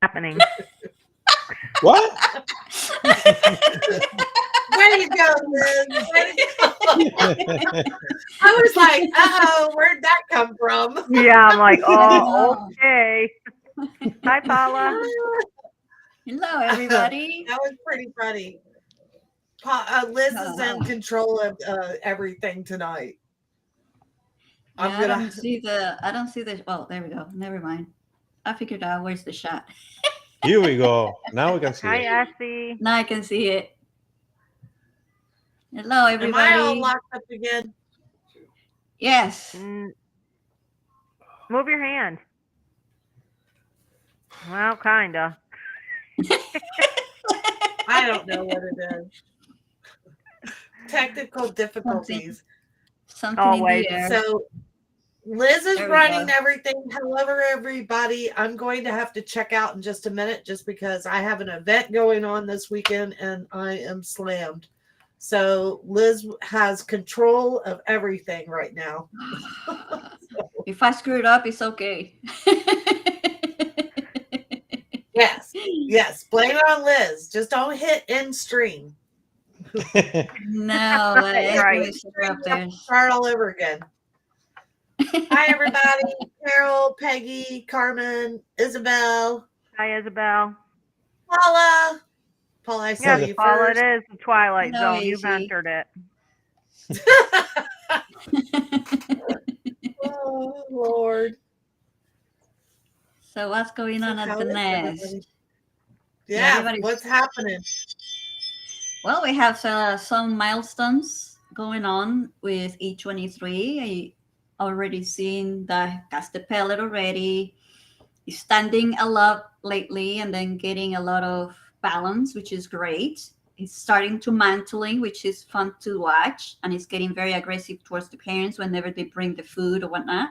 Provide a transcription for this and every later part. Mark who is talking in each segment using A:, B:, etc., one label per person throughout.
A: happening.
B: What?
C: Way to go, Liz. Way to go. I was like, uh-oh, where'd that come from?
A: Yeah, I'm like, oh, okay. Hi, Paula.
D: Hello, everybody.
C: That was pretty funny. Liz is in control of everything tonight.
D: Yeah, I don't see the. Well, there we go. Never mind. I figured out where's the shot.
B: Here we go. Now we can see
A: Hi,
B: it.
A: Essie.
D: Now I can see it. Hello, everybody.
C: Am I all locked up again?
D: Yes.
A: Move your hand. Well, kinda.
C: I don't know what it is. Technical difficulties.
D: Something
A: Always.
D: in the air.
C: So Liz is
D: There we
C: running
D: go.
C: everything. However, everybody, I'm going to have to check out in just a minute just because I have an event going on this weekend and I am slammed. So Liz has control of everything right now.
D: If I screw it up, it's okay.
C: Yes. Blame it on Liz. Just don't hit end stream.
D: No,
A: Right.
C: Start all over again. Hi, everybody. Carol, Peggy, Carmen, Isabel.
A: Hi, Isabel.
C: Paula. Paula, I saw you
A: Paula,
C: first.
A: it is the Twilight
D: Hello,
A: Zone. You've
D: Izzy.
A: entered it.
C: Oh, Lord.
D: So what's going on at the nest?
C: Yeah,
D: Everybody's-
C: what's happening?
D: Well, we have some milestones going on with E23. I already seen the cast the pellet already. He's standing a lot lately and then getting a lot of balance, which is great. He's starting to mantling, which is fun to watch, and he's getting very aggressive towards the parents whenever they bring the food or whatnot.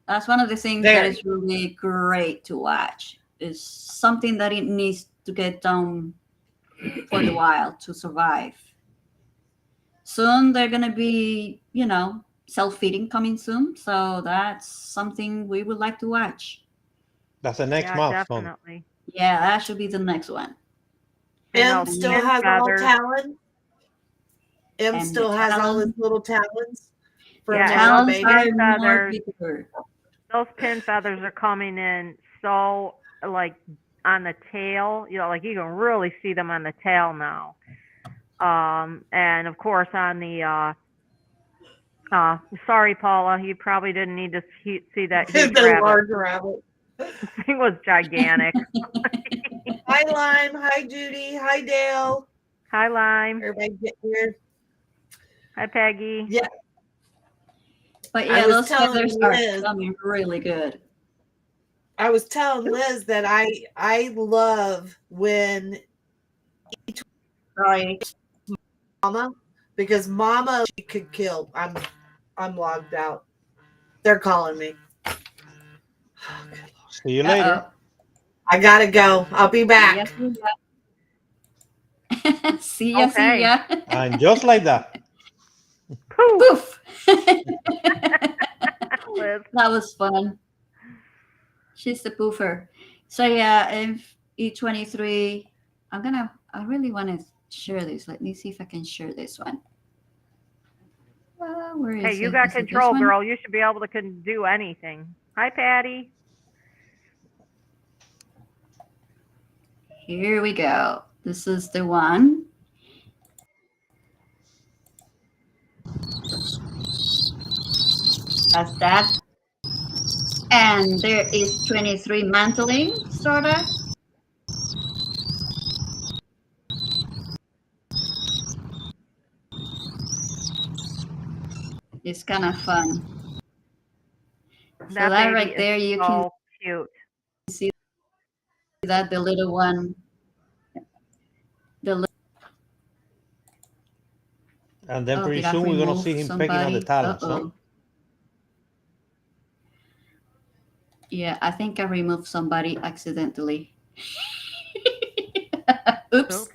D: That's one of the things that is really great to watch. It's something that it needs to get done for the wild to survive. Soon they're gonna be, self-feeding coming soon. So that's something we would like to watch.
B: That's the next milestone.
A: Definitely.
D: Yeah, that should be the next one.
C: M still has all talons. M
D: And
C: still
D: the
C: has all his
D: talons-
C: little talons. For
A: Yeah,
C: now,
A: and
C: baby.
A: pin
D: More
A: feathers.
D: bigger.
A: Those pin feathers are coming in so like on the tail, like you can really see them on the tail now. And of course on the sorry, Paula, you probably didn't need to see that huge
C: The
A: rabbit.
C: large rabbit.
A: The thing was gigantic.
C: Hi, Lime. Hi, Judy. Hi, Dale.
A: Hi, Lime.
C: Everybody get here.
A: Hi, Peggy.
C: Yeah.
D: But
C: I
D: yeah,
C: was
D: those
C: telling
D: feathers are
C: Liz-
D: coming really good.
C: I was telling Liz that I love when
D: Sorry.
C: Mama, because Mama she could kill. I'm logged out. They're calling me.
B: See you later.
C: I gotta go. I'll be back.
D: Yes, see ya,
A: Okay.
D: see ya.
B: And just like that.
A: Poof.
D: Poof.
A: Liz.
D: That was fun. She's the poofer. So yeah, if E23, I really want to share this. Let me see if I can share this one. Where is
A: Hey, you
D: it?
A: got
D: Is it this
A: control,
D: one?
A: girl. You should be able to do anything. Hi, Patty.
D: Here we go. This is the one. That's that. And there is 23 mantling, sort of. It's kind of fun. So that
A: baby
D: right there,
A: is
D: you
A: so cute.
D: can see that the little one,
B: And then
D: Oh,
B: pretty
D: did I
B: soon we're going to
D: remove
B: see him pecking on the
D: somebody?
B: talons.
D: Uh-oh.
B: Huh?
D: Yeah, I think I removed somebody accidentally. Oops.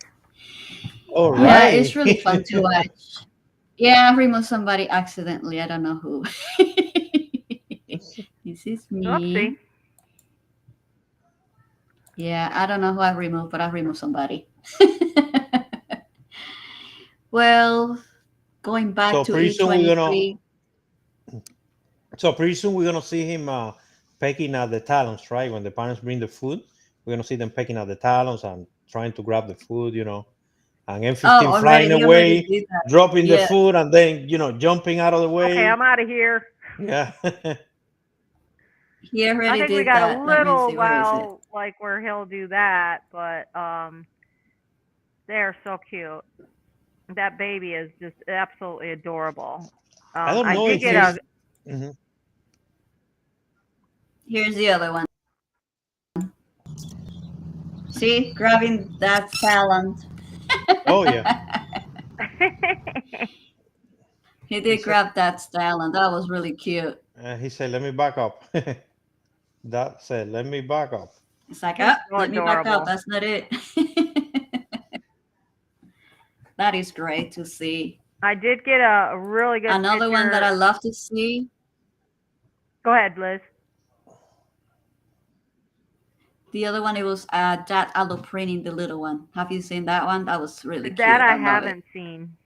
B: All right.
D: Yeah, it's really fun to watch. Yeah, I removed somebody accidentally. I don't know who. This is me.
A: Oopsie.
D: Yeah, I don't know who I removed, but I removed somebody. Well, going back
B: So
D: to
B: pretty soon we're gonna.
D: E23.
B: So pretty soon we're gonna see him pecking at the talons, right? When the parents bring the food, we're gonna see them pecking at the talons and trying to grab the food, and
D: Oh,
B: M15
D: already,
B: flying
D: he already
B: away,
D: did that.
B: dropping the
D: Yeah,
B: food, and then jumping out of the
A: Okay,
B: way.
A: I'm out of here.
B: Yeah.
D: he
A: I
D: already
A: think we
D: did
A: got a
D: that. Let me
A: little
D: see, where is it?
A: while like where he'll do that, but they're so cute. That baby is just absolutely adorable.
B: I don't
A: I
B: know
A: did
B: if
A: get
D: Here's
A: a
B: Mhm.
D: here's the other one. See, grabbing that talent.
B: Oh yeah.
D: He
B: He
D: did
B: said,
D: grab that talent. That was really cute.
B: he said, "Let me back up." That said, "Let me back up."
D: It's like,
A: He's
D: ah,
A: so
D: let me back up.
A: adorable.
D: That's not it. That is great to see.
A: I did get a really good
D: Another one that I
A: picture.
D: love to see.
A: Go ahead, Liz.
D: The other one, it was Dad alloprinting the little one. Have you seen that one? That was really
A: That
D: cute.
A: I
D: I love it.
A: haven't seen.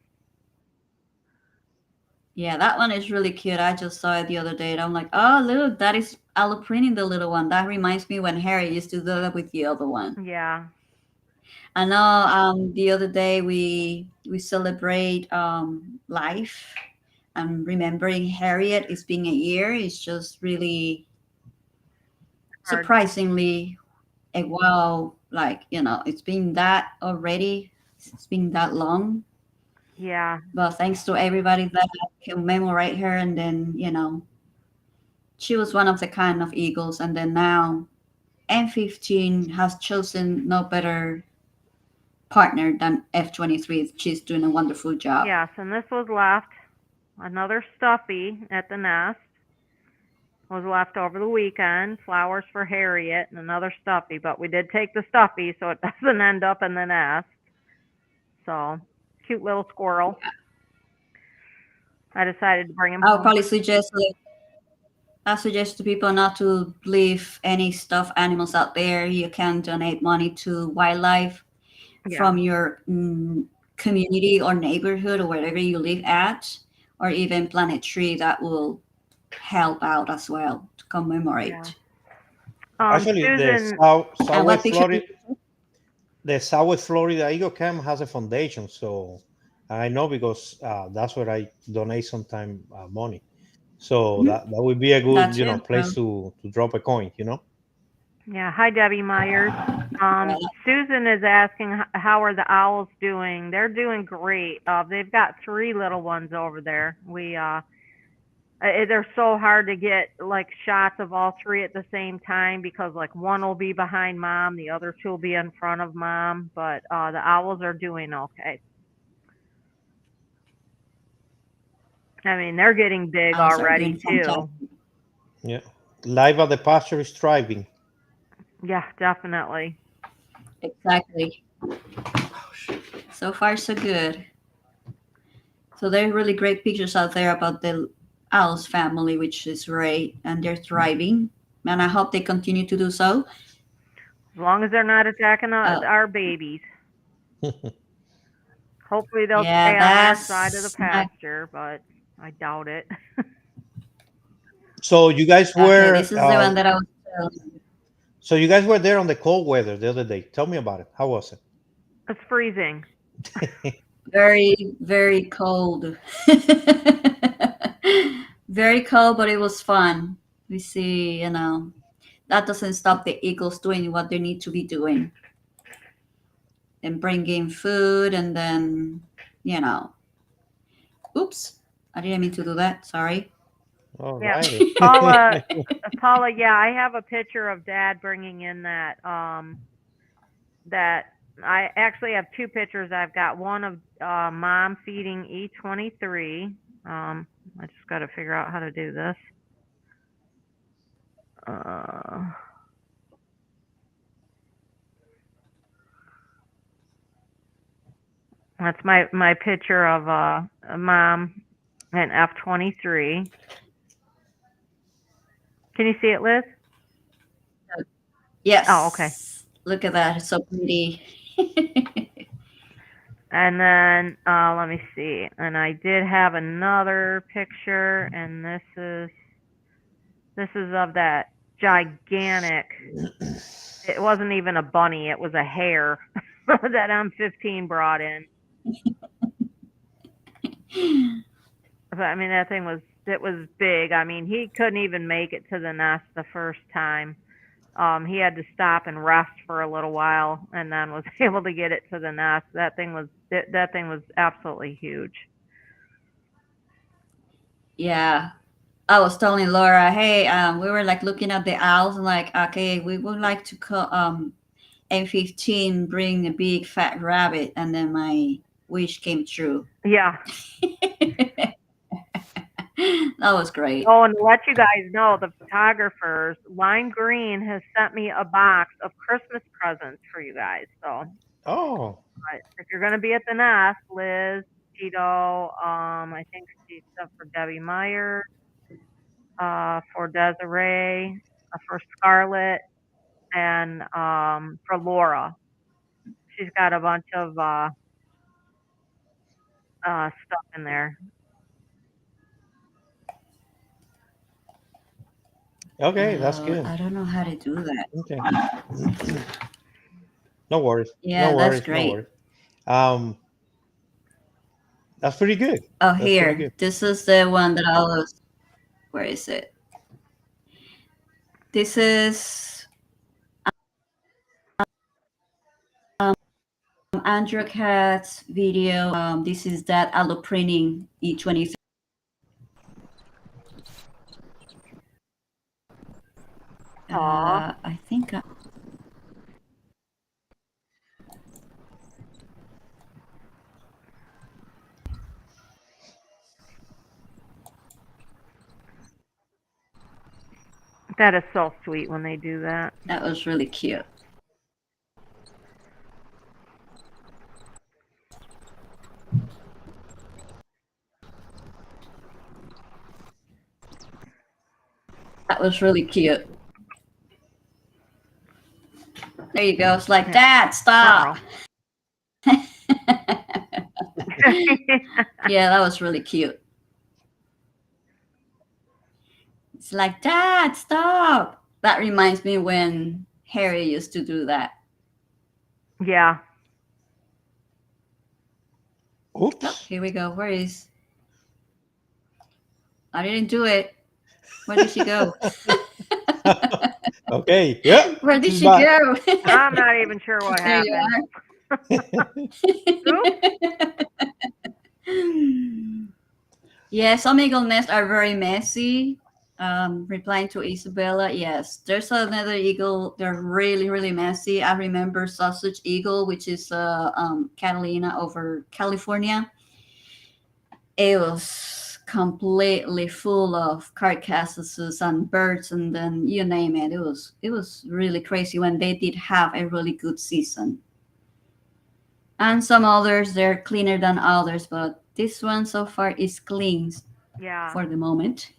D: Yeah, that one is really cute. I just saw it the other day, and I'm like, oh, look, that is alloprinting the little one. That reminds me when Harry used to do that with the other one.
A: Yeah.
D: I know the other day we celebrate life and remembering Harriet. It's been a year. It's just really
A: Hard.
D: surprisingly a wow. Like, it's been that already. It's been that long.
A: Yeah.
D: But thanks to everybody that commemorate her, and then she was one of the kind of eagles, and then now M15 has chosen no better partner than F23. She's doing a wonderful job.
A: Yes, and this was left. Another stuffy at the nest was left over the weekend. Flowers for Harriet and another stuffy, but we did take the stuffy so it doesn't end up in the nest. So, cute little squirrel. I decided to bring him
D: I'll
A: home.
D: probably I suggest to people not to leave any stuffed animals out there. You can donate money to wildlife
A: Yeah.
D: from your community or neighborhood or wherever you live at, or even plant a tree that will help out as well to commemorate.
A: Yeah.
B: Actually,
A: Susan,
D: And what picture?
B: The Southwest Florida Eagle Camp has a foundation, so I know because that's where I donate sometime money. So that would be a good,
D: That's it.
B: place to drop a coin.
A: yeah. Hi, Debbie Myers.
D: Yeah.
A: Susan is asking how are the owls doing? They're doing great. They've got 3 little ones over there. They're so hard to get like shots of all 3 at the same time because like one will be behind mom, the other 2 will be in front of mom. But the owls are doing okay. I mean, they're getting big
D: Owls are
A: already
D: doing
A: too.
D: fantastic.
B: Yeah, life at the pasture is thriving.
A: Yeah, definitely.
D: Exactly. So far, so good. So there are really great pictures out there about the owls family, which is great, and they're thriving. And I hope they continue to do so.
A: As long as they're not attacking our babies. Hopefully they'll
D: Yeah,
A: stay on our
D: that's
A: side of the
D: not
A: pasture, but I doubt it.
B: So you guys
D: okay.
B: were,
D: This is the one that I was telling you.
B: so you guys were there on the cold weather the other day. Tell me about it. How was
A: It's freezing.
D: Very, very cold. Very cold, but it was fun. We see, that doesn't stop the eagles doing what they need to be doing and bringing food, and then, oops, I didn't mean to do that. Sorry.
B: All
A: Yeah.
B: righty.
A: Paula, yeah, I have a picture of Dad bringing in that that I actually have 2 pictures. I've got one of Mom feeding E23. I just got to figure out how to do this. That's my picture of Mom and F23. Can you see it, Liz?
D: Yes.
A: Oh, okay.
D: Look at that. It's so pretty.
A: And then let me see. And I did have another picture, and this is of that gigantic. It wasn't even a bunny; it was a hare that M15 brought in. But I mean, that thing was big. I mean, he couldn't even make it to the nest the first time. He had to stop and rest for a little while, and then was able to get it to the nest. That thing was absolutely huge.
D: Yeah. I was telling Laura, hey, we were like looking at the owls and like, okay, we would like to call M15 bring a big fat rabbit, and then my wish came true.
A: Yeah.
D: That was great.
A: Oh, and to let you guys know, the photographers, Lime Green has sent me a box of Christmas presents for you guys. So, if you're going to be at the nest, Liz, Tito, I think she's stuff for Debbie Meyer, for Desiree, for Scarlett, and for Laura. She's got a bunch of stuff in there.
B: Okay, that's good.
D: I don't know how to do that.
B: Okay. No worries.
D: Yeah,
B: no
D: that's
B: worries,
D: great.
B: No worries. That's pretty good.
D: Oh,
B: That's pretty
D: here.
B: good.
D: This is the one that I was. Where is it? This is Andrew Cat's video. This is that alloprinting E23. I think.
A: That is so sweet when they do that.
D: That was really cute. That was really cute. There you go. It's like, Dad, stop. Yeah, that was really cute. It's like, Dad, stop. That reminds me when Harry used to do that.
A: Yeah.
B: Oops.
D: Oh, here we go. Where is? I didn't do it. Where did she go?
B: Okay. Yeah.
D: Where did
B: She's
D: she
B: back.
D: go?
A: I'm not even sure what
D: There you
A: happened.
D: are. Yeah, some eagle nests are very messy. Replying to Isabella, yes, there's another eagle. They're really, really messy. I remember Sausage Eagle, which is Catalina over California. It was completely full of carcasses and birds, and then you name it. It was really crazy when they did have a really good season. And some others, they're cleaner than others, but this one so far is clean.
A: Yeah.
D: For the moment.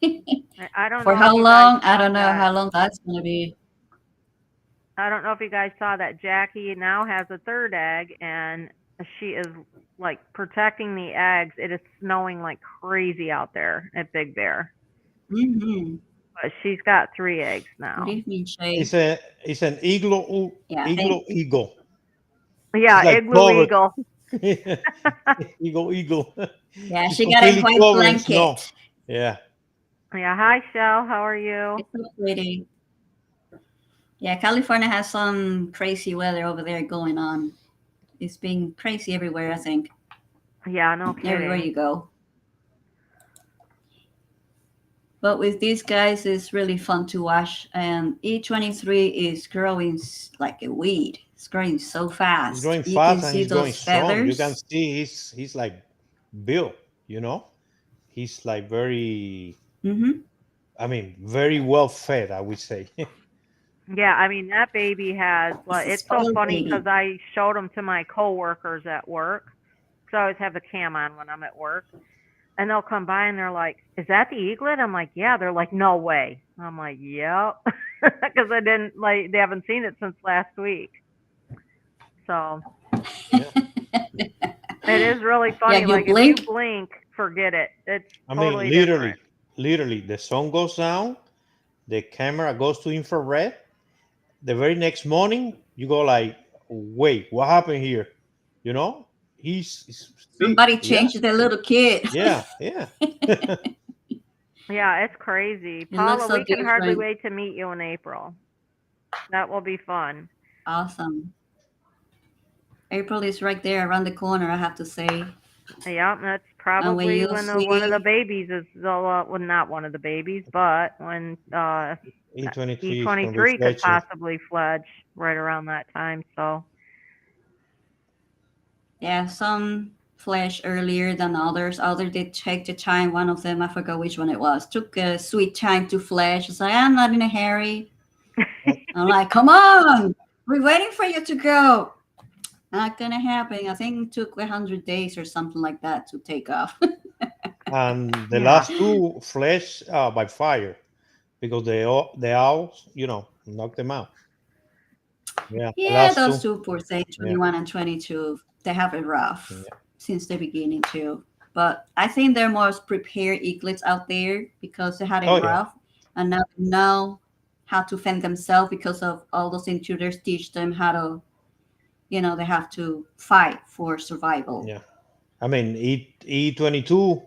A: I don't
D: For
A: know.
D: how long? I don't know how long that's going to be.
A: I don't know if you guys saw that Jackie now has a third egg, and she is like protecting the eggs. It is snowing like crazy out there at Big Bear.
D: Mm-hmm.
A: But she's got 3 eggs now.
D: Good evening, Shay.
B: It's an igloo.
D: Yeah,
B: Eagle.
A: Yeah,
B: like
A: igloo eagle.
B: Eagle.
D: Yeah,
B: She's
D: she got a
B: completely
D: white
B: covered in snow.
D: blanket.
B: Yeah.
A: Yeah. Hi, Shell. How are you?
D: It's so pretty. Yeah, California has some crazy weather over there going on. It's been crazy everywhere, I think.
A: Yeah, no kidding.
D: Everywhere you go. But with these guys, it's really fun to watch. And E23 is growing like a weed. It's growing so fast.
B: He's growing
D: You
B: fast
D: can
B: and
D: see
B: he's growing
D: those
B: strong.
D: feathers.
B: You can see he's like built, you know? He's like very, I mean, very well fed, I would say.
A: Yeah, I mean, that baby has, well, it's so funny because I showed them to my coworkers at work. So I always have the cam on when I'm at work. And they'll come by and they're like, is that the eaglet? I'm like, yeah. They're like, no way. I'm like, yep. Because they haven't seen it since last week. So
B: Yeah.
A: it is really funny.
D: you
A: Like if
D: blink.
A: you blink, forget it. It's
B: I
A: totally
B: mean, literally,
A: different.
B: literally, the sun goes down, the camera goes to infrared. The very next morning, you go like, wait, what happened here? You know, he's big.
D: Somebody
B: Yeah,
D: changed the little kid.
B: yeah, yeah.
A: Yeah, it's crazy.
D: It looks
A: Paula,
D: so
A: we can hardly
D: different.
A: wait to meet you in April. That will be fun.
D: Awesome. April is right there around the corner, I have to say.
A: Yeah, that's
D: And when
A: probably
D: you
A: when one of the
D: see,
A: babies is well, not one of the babies, but when
B: E23 is gonna be
A: E23 could
B: fledging.
A: possibly fledge right around that time. So
D: yeah, some flash earlier than others. Others did take the time. One of them, I forgot which one it was, took a sweet time to flash. It's like, I'm not in a hurry. I'm like, come on, we're waiting for you to go. Not gonna happen. I think it took 100 days or something like that to take off.
B: And the
A: yeah,
B: last two flesh by fire because the owls, knocked them out. Yeah, the
D: Yeah,
B: last
D: those
B: two.
D: two poor things,
B: Yeah,
D: 21 and 22, they have it rough
B: yeah.
D: since the beginning too. But I think there are more prepared eaglets out there because they had it
B: Oh yeah,
D: rough and now they know how to fend themselves because of all those intruders teach them how to, they have to fight for survival.
B: yeah. I mean, E22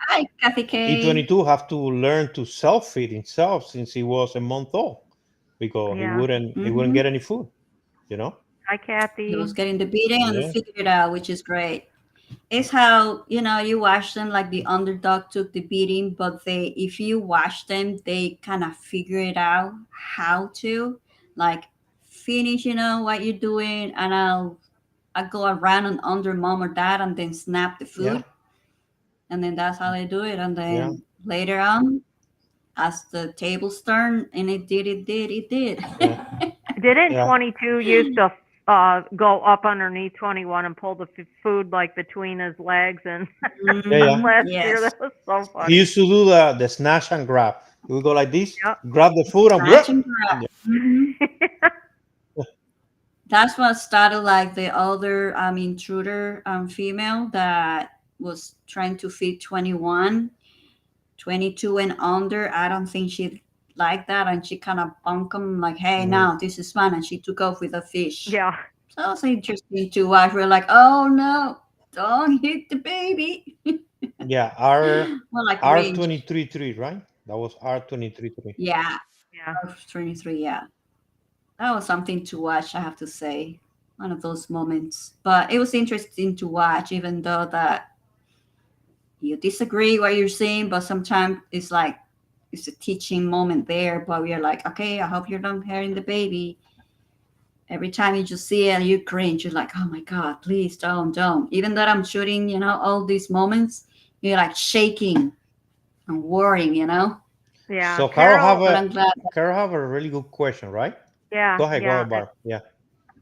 D: Hi, Kathy K.
B: E22 have to learn to self feed himself since he was a month old because he
A: yeah.
B: wouldn't
D: Hmm.
B: get any food. You know.
A: Hi,
D: He
A: Kathy.
D: was getting the beating and
B: Yeah,
D: figured it out, which is great. It's how you watch them like the underdog took the beating, but if you watch them, they kind of figure it out how to like finish, what you're doing, and I go around and under mom or dad, and then snap the
B: yeah,
D: food, and then that's how they do it, and
B: yeah,
D: then later on, as the tables turn, and it did.
B: yeah,
A: Didn't
B: yeah,
A: 22 used to go up underneath 21 and pull the food like between his legs and
B: yeah, yeah.
A: last year?
D: Yes,
A: That was so
B: He
A: funny.
B: used to do the snatch and grab. He would go like this,
A: Yep.
B: grab the food and
D: snatch
B: grab.
D: and grab. Hmm. That's what started like the other intruder female that was trying to feed 21, 22 and under. I don't think she liked that, and she kind of bunked him like, hey,
B: Mhm.
D: now this is fun, and she took off with a fish.
A: Yeah.
D: So it was interesting to watch. We're like, oh no, don't hit the baby.
B: Yeah, R
D: Well, like range.
B: R23 right? That was R23.
D: Yeah,
A: Yeah.
D: 23, yeah. That was something to watch, I have to say. One of those moments. But it was interesting to watch, even though that you disagree what you're saying, but sometimes it's like it's a teaching moment there, but we're like, okay, I hope you're not hurting the baby. Every time you just see it, you cringe. You're like, oh my God, please don't. Even though I'm shooting, all these moments, you're like shaking and worrying.
A: Yeah.
B: So
A: Carol.
D: But I'm glad.
B: Carol have a really good question, right?
A: Yeah.
B: Go
A: Yeah.
B: ahead, Barb. Yeah.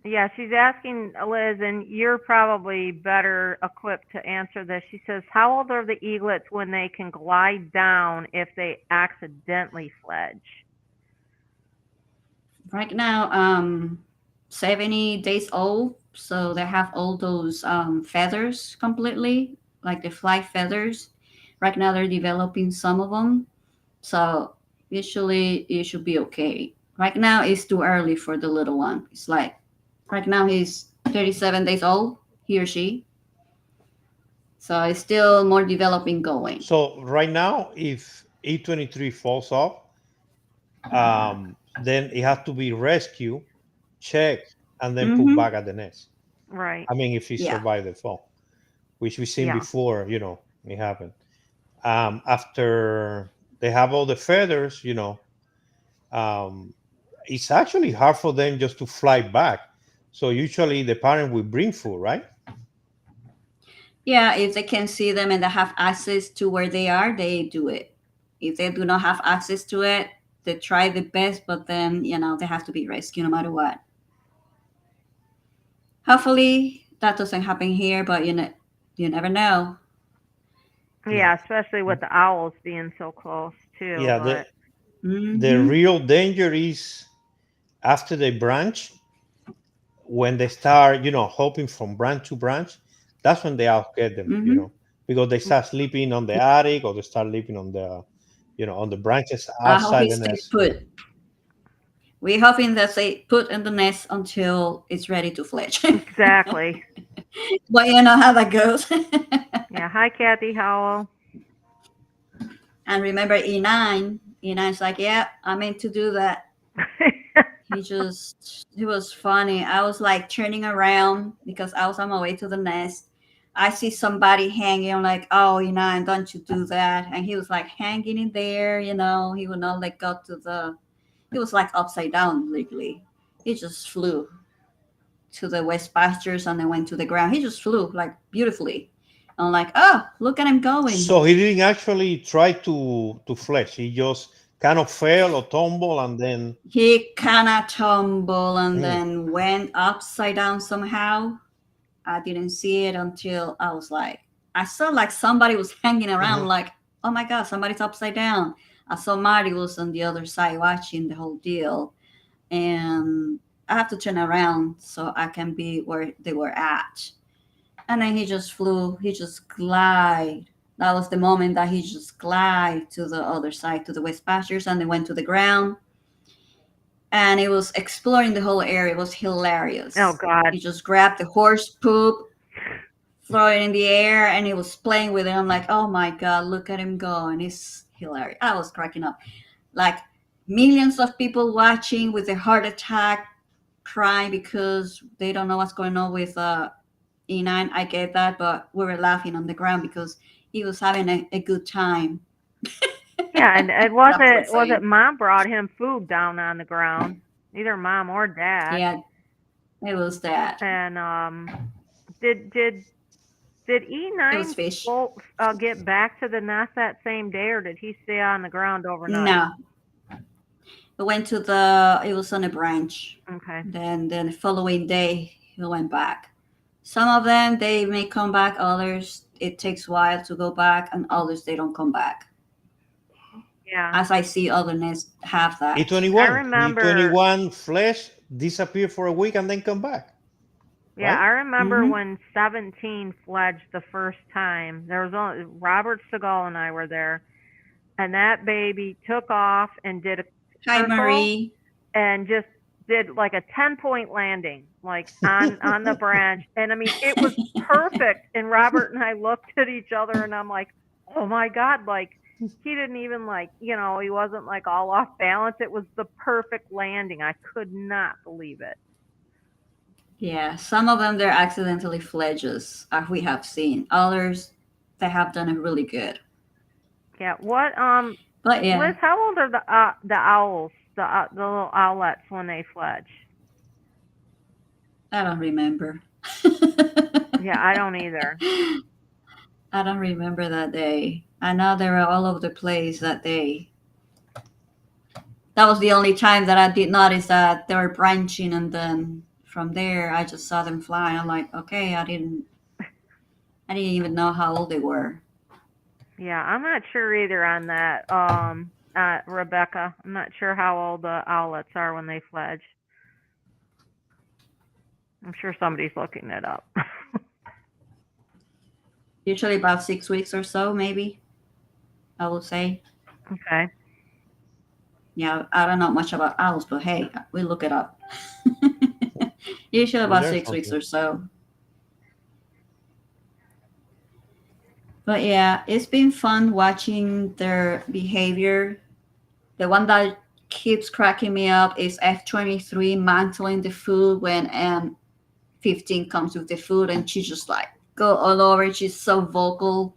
A: Yeah, she's asking Liz, and you're probably better equipped to answer this. She says, "How old are the eaglets when they can glide down if they accidentally fledge?"
D: Right now, 70 days old, so they have all those feathers completely, like the fly feathers. Right now, they're developing some of them, so usually it should be okay. Right now, it's too early for the little one. It's like right now he's 37 days old, he or she, so it's still more developing going.
B: So right now, if E23 falls off, then it has to be rescued, checked, and then put
D: Mm-hmm.
B: back at the nest.
A: Right.
B: I mean, if he
D: Yeah.
B: survived the fall, which we've seen
A: Yeah.
B: before, it happened. After they have all the feathers, um, it's actually hard for them just to fly back. So usually the parent will bring food, right?
D: Yeah, if they can see them and they have access to where they are, they do it. If they do not have access to it, they try the best, but then they have to be rescued no matter what. Hopefully that doesn't happen here, but you never know.
B: Yeah.
A: Yeah, especially with the owls being so close too.
B: Yeah. The
A: But
B: the
D: Hmm.
B: real danger is after they branch when they start, hopping from branch to branch, that's when they outget them,
D: Mm-hmm.
B: because they start sleeping on the attic or they start sleeping on the, on the branches
D: I hope
B: outside
D: he
B: the
D: stays
B: nest.
D: put. We're hoping that they put in the nest until it's ready to fledge.
A: Exactly.
D: But you know how that goes.
A: Yeah. Hi, Kathy Howell.
D: And remember E9. E9's like, yeah, I meant to do that. He was funny. I was like turning around because I was on my way to the nest. I see somebody hanging. I'm like, oh, E9, don't you do that. And he was like hanging in there, he would not let go he was like upside down, literally. He just flew to the west pastures and then went to the ground. He just flew like beautifully. I'm like, oh, look at him going.
B: So he didn't actually try to flesh. He just kind of fell or tumble and then.
D: He kind of tumbled and
B: Mm.
D: then went upside down somehow. I didn't see it until I saw like somebody was hanging around,
B: Mhm.
D: like, oh my God, somebody's upside down. I saw Marty was on the other side watching the whole deal. And I have to turn around so I can be where they were at. And then he just flew, he just glided. That was the moment that he just glided to the other side, to the west pastures, and then went to the ground. And it was exploring the whole area. It was hilarious.
A: Oh, God.
D: He just grabbed the horse poop, throw it in the air, and he was playing with it. I'm like, oh my God, look at him go. And it's hilarious. I was cracking up. Like millions of people watching with a heart attack, crying because they don't know what's going on with E9. I get that, but we were laughing on the ground because he was having a good time.
A: Yeah, and it
D: That's
A: was
D: insane.
A: it Mom brought him food down on the ground, either Mom or Dad.
D: Yeah, it was that.
A: And did
D: It
A: E9
D: was fish.
A: get back to the nest that same day, or did he stay on the ground overnight?
D: No. We went to it was on a branch.
A: Okay.
D: Then the following day, he went back. Some of them, they may come back. Others, it takes a while to go back. And others, they don't come back.
A: Yeah.
D: As I see other nests have that.
B: E21.
A: I remember-
B: E21 flesh disappear for a week and then come back.
A: Yeah,
B: Right?
A: I remember
D: Mhm.
A: when 17 fledged the first time. There was only Robert Segal and I were there, and that baby took off and did a
D: Hi,
A: circle
D: Marie.
A: and just did like a 10-point landing, like on the branch. And I mean, it was perfect. And Robert and I looked at each other, and I'm like, oh my God, like he didn't even he wasn't like all off balance. It was the perfect landing. I could not believe it.
D: Yeah, some of them, they're accidentally fledges, as we have seen. Others, they have done it really good.
A: Yeah. What
D: But yeah,
A: Liz, how old are the owls, the little owlets when they fledge?
D: I don't remember.
A: Yeah, I don't either.
D: I don't remember that day. I know they were all over the place that day. That was the only time that I did notice that they were branching, and then from there I just saw them fly. I'm like, okay, I didn't even know how old they were.
A: Yeah, I'm not sure either on that. Rebecca, I'm not sure how old the owlets are when they fledge. I'm sure somebody's looking it up.
D: Usually about 6 weeks or so, maybe, I would say.
A: Okay.
D: Yeah, I don't know much about owls, but hey, we look it up. Usually about
B: There's
D: 6 weeks
B: something.
D: or so. But yeah, it's been fun watching their behavior. The one that keeps cracking me up is F23 mantling the food when 15 comes with the food, and she just like go all over. She's so vocal.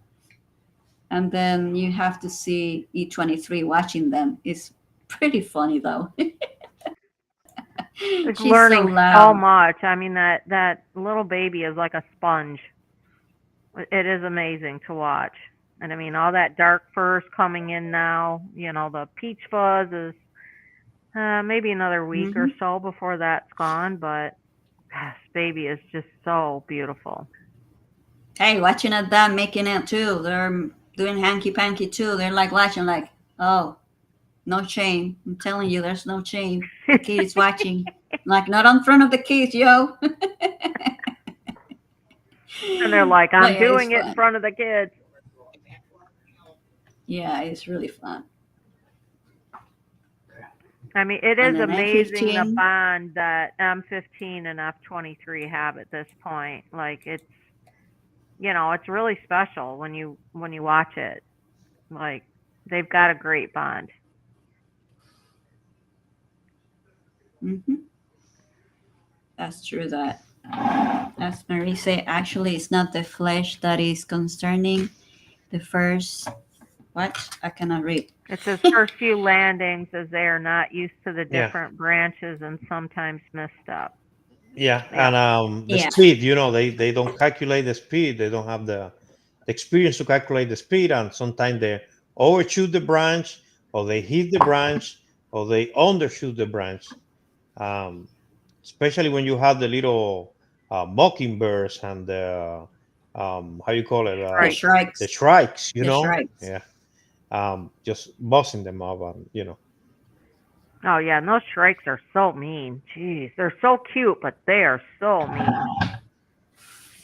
D: And then you have to see E23 watching them. It's pretty funny though.
A: It's
D: She's
A: learning
D: so loud.
A: so much. I mean, that little baby is like a sponge. It is amazing to watch. And I mean, all that dark fur's coming in now. The peach fuzz is maybe another week or so before that's gone. But gosh, baby is just so beautiful.
D: Hey, watching at them making it too. They're doing hanky panky too. They're like watching, like, oh, no shame. I'm telling you, there's no shame. The kid is watching. Like, not in front of the kids, yo.
A: And they're like,
D: But
A: I'm
D: yeah,
A: doing
D: it's
A: it in
D: fun.
A: front of the kids.
D: Yeah, it's really fun.
A: I mean, it
D: And
A: is
D: then
A: amazing the
D: M15.
A: bond that M15 and F23 have at this point. Like it's, it's really special when you watch it. Like they've got a great bond.
D: Mm-hmm. That's true. That, as Marie said, actually, it's not the flesh that is concerning. The first, what? I cannot read.
A: It's his first few landings as they are not used to the
B: Yeah.
A: different branches and sometimes misstep.
B: Yeah,
A: Yeah.
B: and the
D: Yeah.
B: speed, they don't calculate the speed. They don't have the experience to calculate the speed, and sometimes they overshoot the branch, or they hit the branch, or they undershoot the branch. Um, Especially when you have the little mockingbirds and the how you call it,
D: The
A: Right.
D: shrikes.
B: the shrikes,
D: The shrikes.
B: yeah, just bossing them up, and.
A: Oh yeah, and those shrikes are so mean. Jeez, they're so cute, but they are so mean.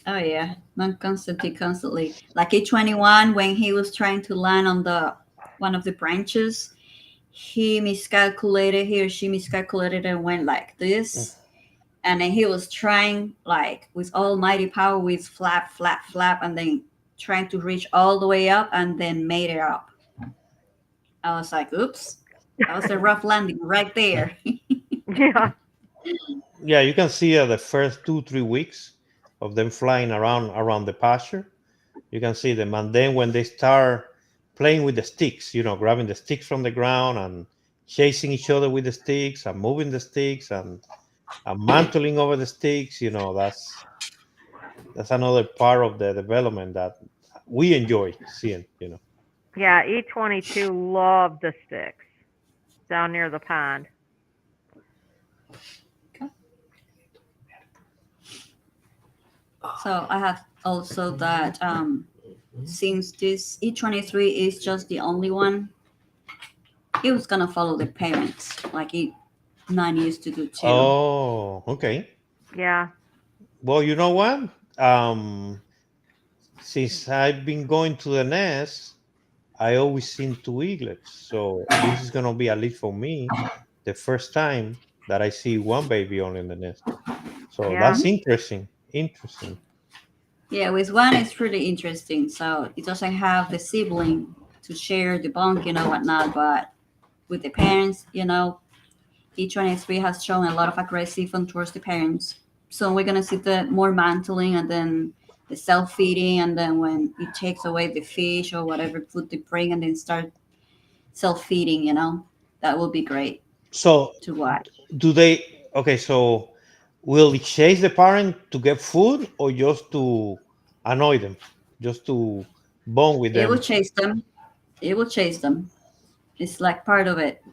D: Oh yeah, man, constantly. Like A21, when he was trying to land on the one of the branches, he or she miscalculated and went like this. And then he was trying like with almighty power with flap, flap, flap, and then trying to reach all the way up and then made it up. I was like, oops, that was a rough landing right there.
A: Yeah.
B: Yeah, you can see the first 2-3 weeks of them flying around the pasture. You can see them, and then when they start playing with the sticks, grabbing the sticks from the ground and chasing each other with the sticks and moving the sticks and mantling over the sticks, that's another part of the development that we enjoy seeing.
A: Yeah, E22 loved the sticks down near the pond.
D: So I have also that since this E23 is just the only one, he was gonna follow the parents like E9 used to do too.
B: Oh, okay.
A: Yeah.
B: Well, you know what? Since I've been going to the nest, I always seen two eaglets. So this is gonna be, at least for me, the first time that I see one baby only in the nest. So
A: Yeah.
B: that's interesting. Interesting.
D: Yeah, with one it's pretty interesting. So it doesn't have the sibling to share the bunk, whatnot. But with the parents, E23 has shown a lot of aggressive towards the parents. So we're gonna see the more mantling and then the self-feeding, and then when it takes away the fish or whatever food they bring and then start self-feeding, that will be great
B: So
D: to watch.
B: do they? Okay, so will it chase the parent to get food or just to annoy them, just to bond with
D: It will
B: them?
D: chase them. It will chase them. It's like part of it.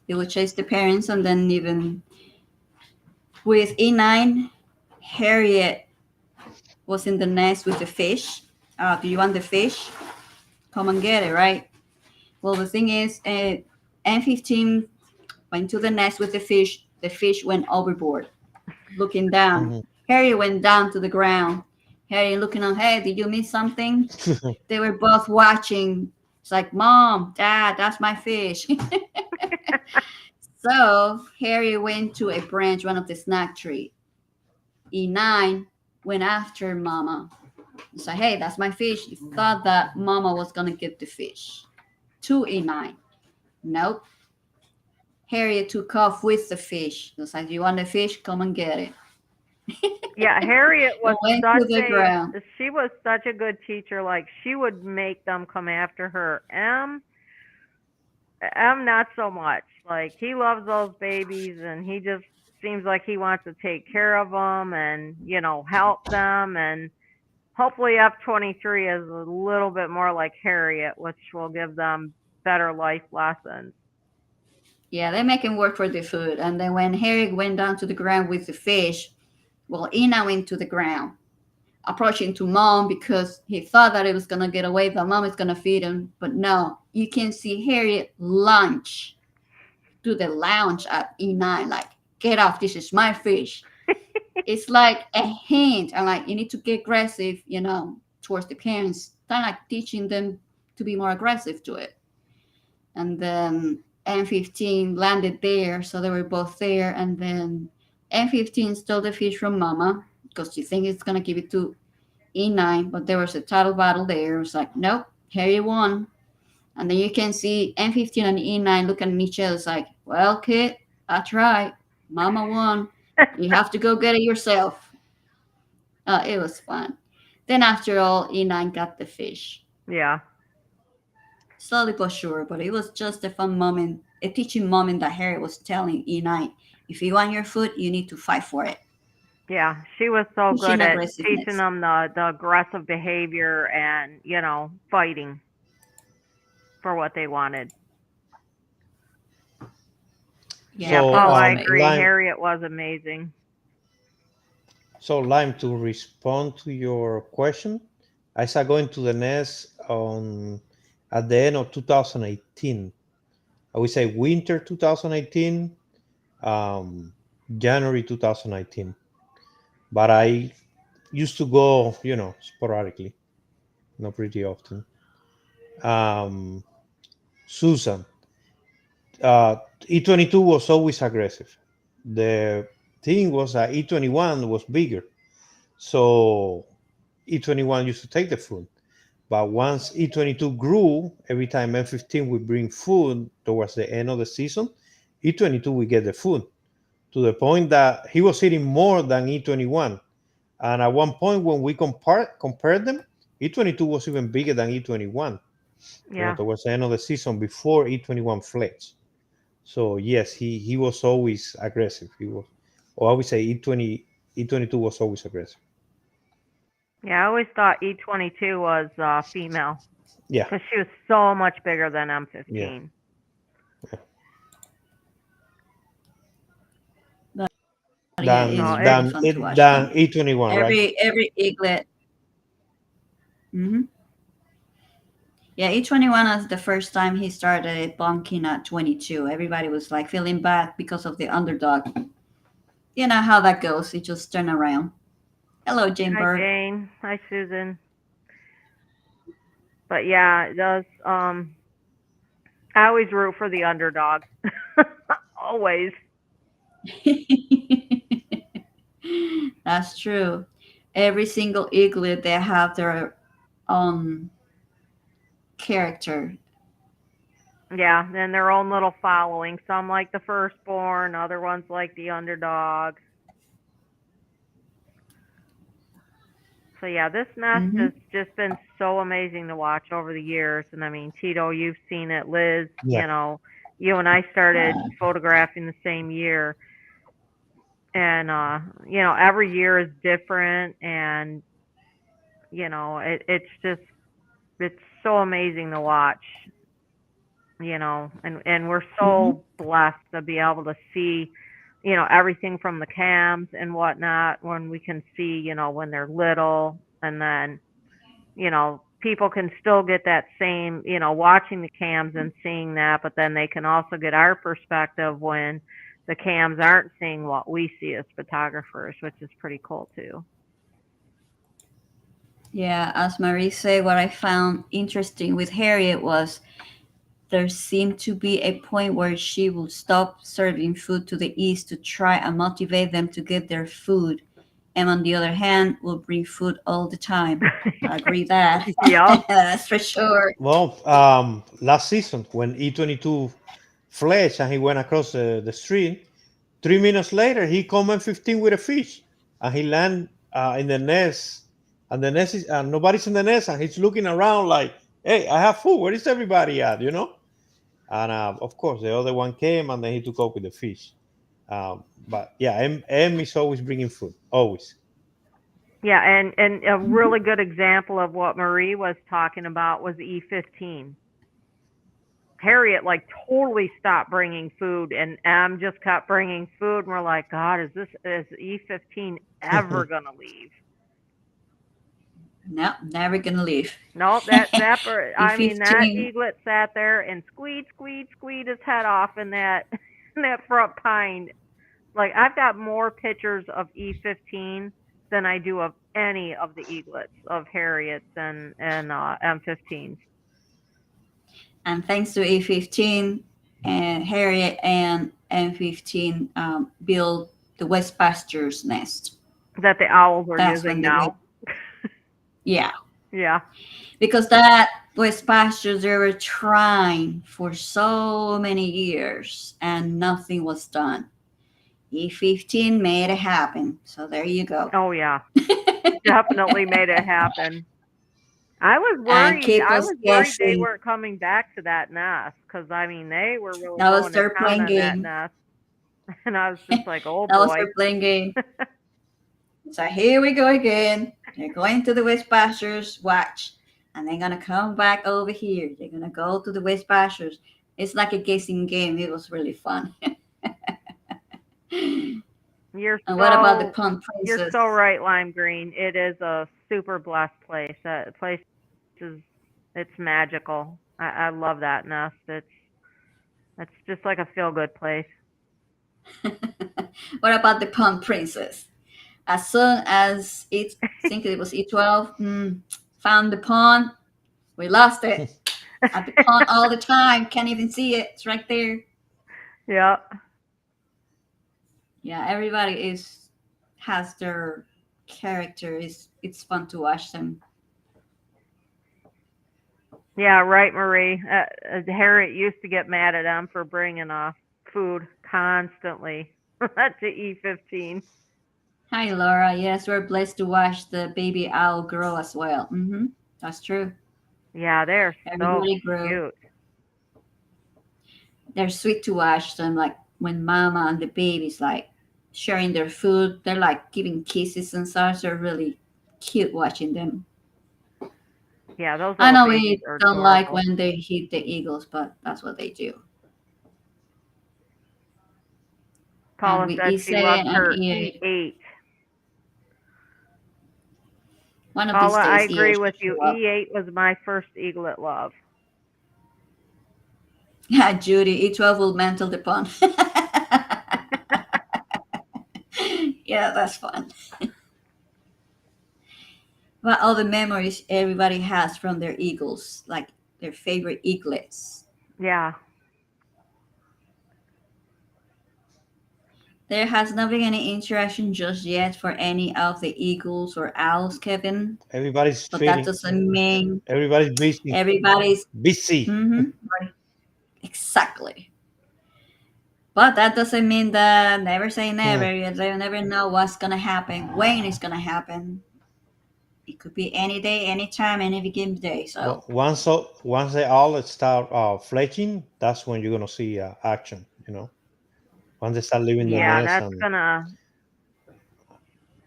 D: It will chase the parents, and then even with E9, Harriet was in the nest with the fish. Do you want the fish? Come and get it, right? Well, the thing is, M15 went to the nest with the fish. The fish went overboard, looking down.
B: Mhm.
D: Harriet went down to the ground. Harriet looking on, hey, did you miss something? They were both watching. It's like, Mom, Dad, that's my fish. So Harriet went to a branch, one of the snack tree. E9 went after Mama. It's like, hey, that's my fish. He thought that Mama was gonna get the fish. To E9. Nope. Harriet took off with the fish. It's like, you want the fish? Come and get it.
A: Yeah, Harriet was
D: Went to the ground.
A: she was such a good teacher. Like she would make them come after her. M not so much. Like he loves those babies, and he just seems like he wants to take care of them and help them. And hopefully F23 is a little bit more like Harriet, which will give them better life lessons.
D: Yeah, they make him work for the food. And then when Harriet went down to the ground with the fish, well, Ina went to the ground, approaching to Mom because he thought that it was going to get away, but Mom is going to feed him. But no, you can see Harriet launch do the lounge at E9, like, get off, this is my fish. It's like a hint, and like you need to get aggressive, towards the parents, kind of like teaching them to be more aggressive to it. And then M15 landed there, so they were both there. And then M15 stole the fish from Mama because she thinks it's gonna give it to E9, but there was a title battle there. It was like, nope, Harry won. And then you can see M15 and E9 looking at each other. It's like, well, kid, that's right. Mama won. You have to go get it yourself. It was fun. Then after all, E9 got the fish.
A: Yeah.
D: Slowly but sure, but it was just a fun moment, a teaching moment that Harry was telling E9, if you want your food, you need to fight for it.
A: Yeah, she was so
D: Teaching
A: good at
D: aggressiveness.
A: teaching them the aggressive behavior and, fighting for what they wanted.
D: Yeah,
B: So,
A: Oh,
D: it was
A: I
B: um,
D: amazing.
A: agree.
B: Lime,
A: Harriet was amazing.
B: so Lime, to respond to your question, I started going to the nest at the end of 2018. I would say winter 2018, January 2019. But I used to go, sporadically, not pretty often. Um, Susan, E22 was always aggressive. The thing was that E21 was bigger. So E21 used to take the food. But once E22 grew, every time M15 would bring food towards the end of the season, E22 would get the food to the point that he was eating more than E21. And at one point, when we compared them, E22 was even bigger than E21.
A: Yeah.
B: Towards the end of the season before E21 fledged. So yes, he was always aggressive. He was, or I would say E22 was always aggressive.
A: Yeah, I always thought E22 was female
B: Yeah,
A: because she was so much bigger than M15.
B: yeah.
D: But yeah,
B: Than
D: it's
A: So
D: very
B: than
D: fun to
B: it
D: watch
B: than
D: them.
B: E21, right?
D: Every eaglet. Hmm. Yeah, E21 was the first time he started bonking at 22. Everybody was like feeling bad because of the underdog. You know how that goes. It just turn around. Hello, Jane
A: hi,
D: Bird.
A: Jane. Hi, Susan. But yeah, it does. I always root for the underdog. Always.
D: That's true. Every single eaglet, they have their own character.
A: Yeah, and their own little following. Some like the firstborn, other ones like the underdog. So yeah, this nest
D: Hmm.
A: has just been so amazing to watch over the years. And I mean, Tito, you've seen it. Liz,
B: Yeah.
A: you and I started photographing the same year. And every year is different, and it's so amazing to watch. And we're
D: Hmm.
A: so blessed to be able to see, everything from the cams and whatnot when we can see, when they're little, and then, people can still get that same, watching the cams and seeing that, but then they can also get our perspective when the cams aren't seeing what we see as photographers, which is pretty cool too.
D: Yeah, as Marie said, what I found interesting with Harriet was there seemed to be a point where she would stop serving food to the east to try and motivate them to get their food. And on the other hand, will bring food all the time. I agree that.
A: Yep.
D: That's for sure.
B: Well, last season when E22 fledged and he went across the street, 3 minutes later he come in 15 with a fish, and he land in the nest, and the nest is nobody's in the nest, and he's looking around like, "Hey, I have food. Where is everybody at?" And of course, the other one came, and then he took up with the fish. But yeah, M is always bringing food, always.
A: Yeah, and a really good example of what Marie was talking about was E15. Harriet like totally stopped bringing food, and M just kept bringing food, and we're like, God, is E15 ever gonna leave?
D: No, never gonna leave.
A: Nope, that bird. I mean, that
D: E15.
A: eaglet sat there and squeed his head off in that that front pine. Like I've got more pictures of E15 than I do of any of the eaglets of Harriets and M15s.
D: And thanks to A15 and Harriet and M15 built the West Pastures nest.
A: That the owls are
D: That's
A: using
D: when they
A: now.
D: Yeah,
A: Yeah.
D: because that West Pastures they were trying for so many years and nothing was done. E15 made it happen. So there you go.
A: Oh yeah. Definitely made it happen. I was
D: And
A: worried.
D: keep
A: I
D: us
A: was worried they
D: guessing.
A: weren't coming back to that nest because I mean they were really
D: That was
A: going to
D: their
A: town
D: playing
A: on that
D: game.
A: nest, and I was just like, oh
D: That was
A: boy.
D: their playing game. So here we go again. They're going to the West Pastures. Watch. And they're going to come back over here. They're going to go to the West Pastures. It's like a guessing game. It was really fun.
A: You're
D: And what about the
A: so
D: Pond
A: you're
D: Princess?
A: so right, Lime Green. It is a super blessed place. That place it's magical. I love that nest. It's just like a feel good place.
D: What about the Pond Princess? As soon as I think it was E12, found the pond, we lost it. At the pond all the time. Can't even see it. It's right there.
A: Yeah.
D: Yeah, everybody has their character. It's fun to watch them.
A: Yeah, right, Marie. Harriet used to get mad at them for bringing food constantly to E15.
D: Hi, Laura. Yes, we're blessed to watch the baby owl grow as well. That's true.
A: Yeah, they're so
D: Everybody grew.
A: cute.
D: They're sweet to watch them. Like when Mama and the babies like sharing their food, they're like giving kisses and such. They're really cute watching them.
A: Yeah, those
D: I
A: little
D: know
A: babies
D: we
A: are
D: don't like
A: adorable.
D: when they hit the eagles, but that's what they do.
A: Paula
D: And we
A: said she loves
D: and
A: her
D: E8.
A: E8.
D: One of
A: Paula, I
D: these days,
A: agree
D: E8
A: with
D: should
A: you.
D: show up.
A: E8 was my first eaglet love.
D: Yeah, Judy, E12 will mantle the pond. Yeah, that's fun. But all the memories everybody has from their eagles, like their favorite eaglets.
A: Yeah.
D: There has not been any interaction just yet for any of the eagles or owls, Kevin.
B: Everybody's
D: But that
B: feeding.
D: doesn't mean
B: Everybody's busy.
D: everybody's
B: Busy.
D: Exactly. But that doesn't mean that never say never. You never know what's gonna happen, when it's gonna happen. It could be any day, anytime, any given day. So
B: Once they all start fledging, that's when you're gonna see action. Once they start leaving the
A: Yeah,
B: nest.
A: that's gonna.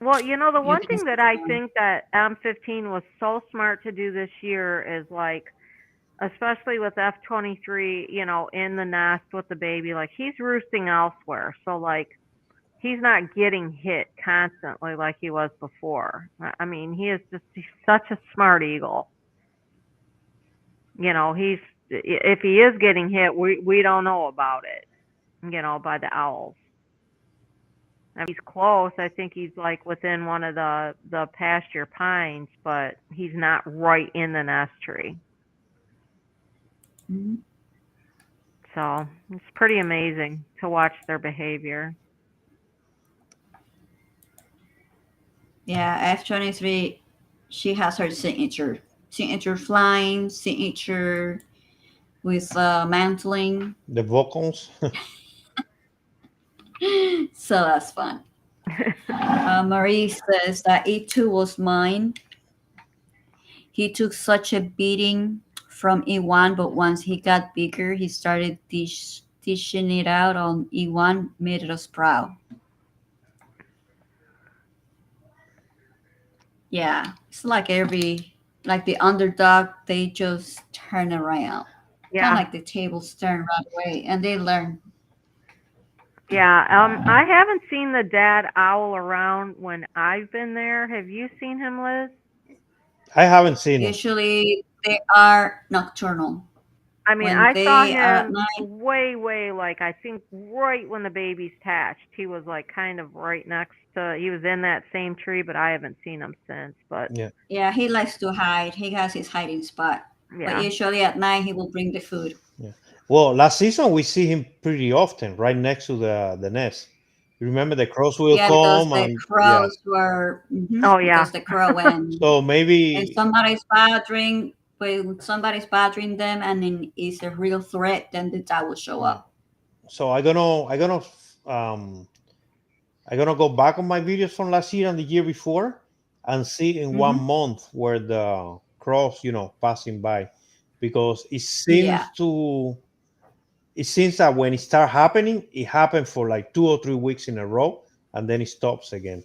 A: Well, the
D: you
A: one
D: can
A: thing that
D: see
A: I
D: them.
A: think that M15 was so smart to do this year is like, especially with F23, in the nest with the baby, like he's roosting elsewhere. So like he's not getting hit constantly like he was before. I mean, he's such a smart eagle. If he is getting hit, we don't know about it, by the owls. I mean, he's close. I think he's like within one of the pasture pines, but he's not right in the nest tree.
D: Mhm.
A: So it's pretty amazing to watch their behavior.
D: Yeah, F23, she has her signature flying, signature with mantling.
B: The vocals.
D: So that's fun. Marie says that E2 was mine. He took such a beating from E1, but once he got bigger, he started dishing it out on E1, made us proud. Yeah, it's like the underdog, they just turn around.
A: Yeah.
D: Kind of like the tables turn right away, and they learn.
A: Yeah. I haven't seen the dad owl around when I've been there. Have you seen him, Liz?
B: I haven't seen it.
D: Usually, they are nocturnal.
A: I mean,
D: when
A: I saw
D: they are at
A: him
D: night.
A: way, like, I think right when the babies hatched. He was like kind of right next to, he was in that same tree, but I haven't seen him since. But
B: Yeah.
D: Yeah, he likes to hide. He has his hiding spot. But
A: yeah,
D: usually at night he will bring the food.
B: Yeah. Well, last season we see him pretty often, right next to the nest. You remember the crows will
D: Yeah, because
B: come
D: the
B: and yeah.
D: crows were
A: oh yeah,
D: because the crow
B: So
D: when
B: maybe
D: somebody's bothering them and then it's a real threat, then the dog will show
B: yeah.
D: up.
B: So um I'm gonna go back on my videos from last year and the year before and see in one
D: Hmm.
B: month where the crows, passing by, because
D: Yeah,
B: it seems that when it start happening, it happened for like 2 or 3 weeks in a row, and then it stops again.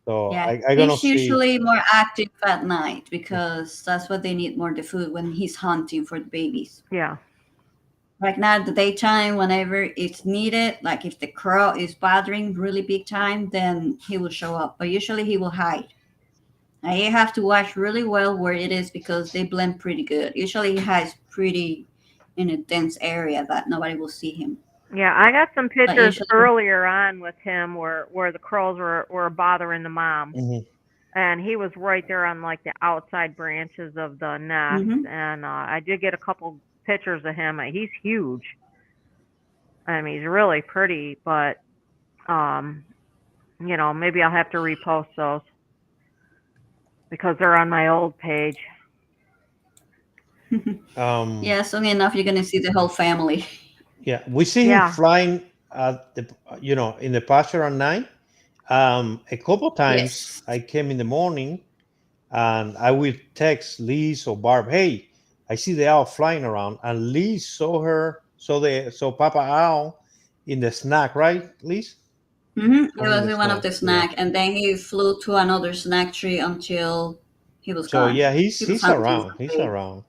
B: So
D: yeah.
B: I gonna
D: He's
B: see.
D: usually more active at night because that's what they need more the food when he's hunting for the babies.
A: yeah,
D: Right now, the daytime, whenever it's needed, like if the crow is bothering really big time, then he will show up. But usually he will hide. Now you have to watch really well where it is because they blend pretty good. Usually he hides pretty in a dense area that nobody will see him.
A: yeah. I got some
D: But
A: pictures
D: usually,
A: earlier on with him where the crows were bothering the mom,
B: Mhm.
A: and he was right there on like the outside branches of the nest,
D: hmm
A: and I did get a couple pictures of him. He's huge. I mean, he's really pretty, but um, maybe I'll have to repost those because they're on my old page.
B: Um,
D: yeah, soon enough you're gonna see the whole family.
B: yeah, we see him
A: Yeah,
B: flying at in the pasture at night. A couple times
D: Yes.
B: I came in the morning and I will text Liz or Barb, hey, I see the owl flying around, and Liz saw Papa Owl in the snack, right, Liz?
D: It
B: Saw him in
D: was
B: the
D: in one of
B: snack,
D: the
B: yeah.
D: snack, and then he flew to another snack tree until he was
B: So
D: gone.
B: yeah, he's
D: He was
B: he's
D: hunting
B: around.
D: some
B: He's
D: baby.
B: around.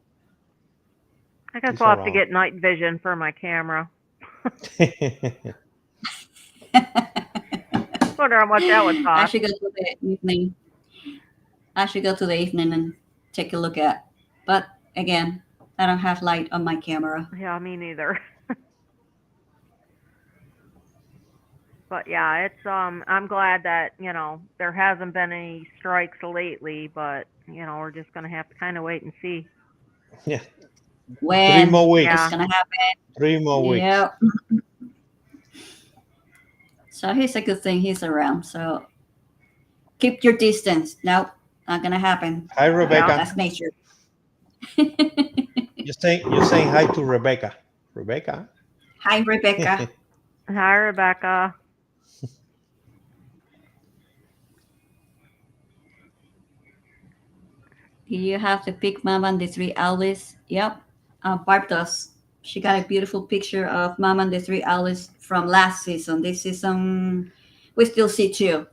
A: I guess
B: He's
A: I'll have to
B: around.
A: get night vision for my camera. Wonder how much that would
D: I
A: cost.
D: should go to the evening. I should go to the evening and take a look at. But again, I don't have light on my camera.
A: Yeah, me neither. But yeah, it's I'm glad that, there hasn't been any strikes lately, but we're just gonna have to kind of wait and see.
B: Yeah, three
D: When
B: more
D: it's
A: Yeah.
B: weeks.
D: gonna happen?
B: 3 more weeks.
D: Yeah. So here's a good thing he's around. So keep your distance. Nope, not gonna happen.
B: Hi,
A: Yeah.
B: Rebecca.
D: That's nature.
B: You're saying hi to Rebecca. Rebecca.
D: Hi, Rebecca.
A: Hi, Rebecca.
D: Do you have the pic, Mama and the three owls? Yep. Barb does. She got a beautiful picture of Mama and the three owls from last season. This season, we still see two.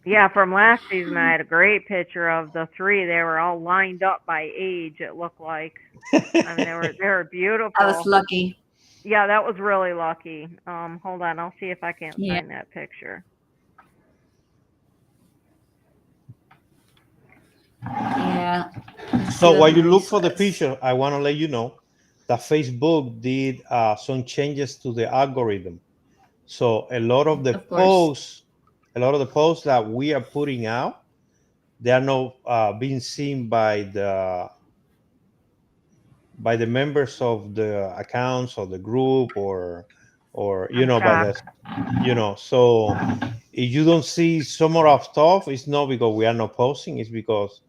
A: Yeah, from last season, I had a great picture of the three. They were all lined up by age. It looked like. I mean, they were
D: I was
A: beautiful.
D: lucky.
A: Yeah, that was really lucky. Hold on, I'll see if I can't
D: Yeah.
A: find that picture.
D: Yeah. Let's see
B: So
D: what
B: while you
D: Marie
B: look for the
D: says.
B: picture, I want to let you know that Facebook did some changes to the algorithm. So
D: Of course.
B: a lot of the posts that we are putting out, they are not being seen by the members of the accounts or the group or
A: I'm
B: by the
A: shocked.
B: so if you don't see some of our stuff, it's not because we are not posting, it's because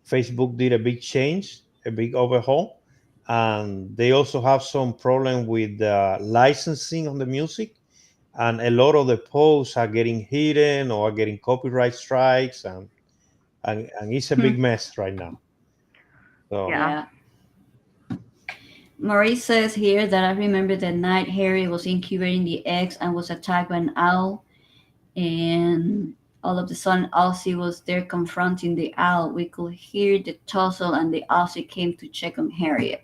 B: Facebook did a big change, a big overhaul, and they also have some problem with licensing on the music, and a lot of the posts are getting hidden or are getting copyright strikes, and it's a
D: Hmm.
B: big mess right now. So
A: Yeah.
D: Yeah. Marie says here that I remember the night Harry was incubating the eggs and was attacked by an owl, and all of a sudden Ozzy was there confronting the owl. We could hear the tussle, and the Ozzy came to check on Harriet.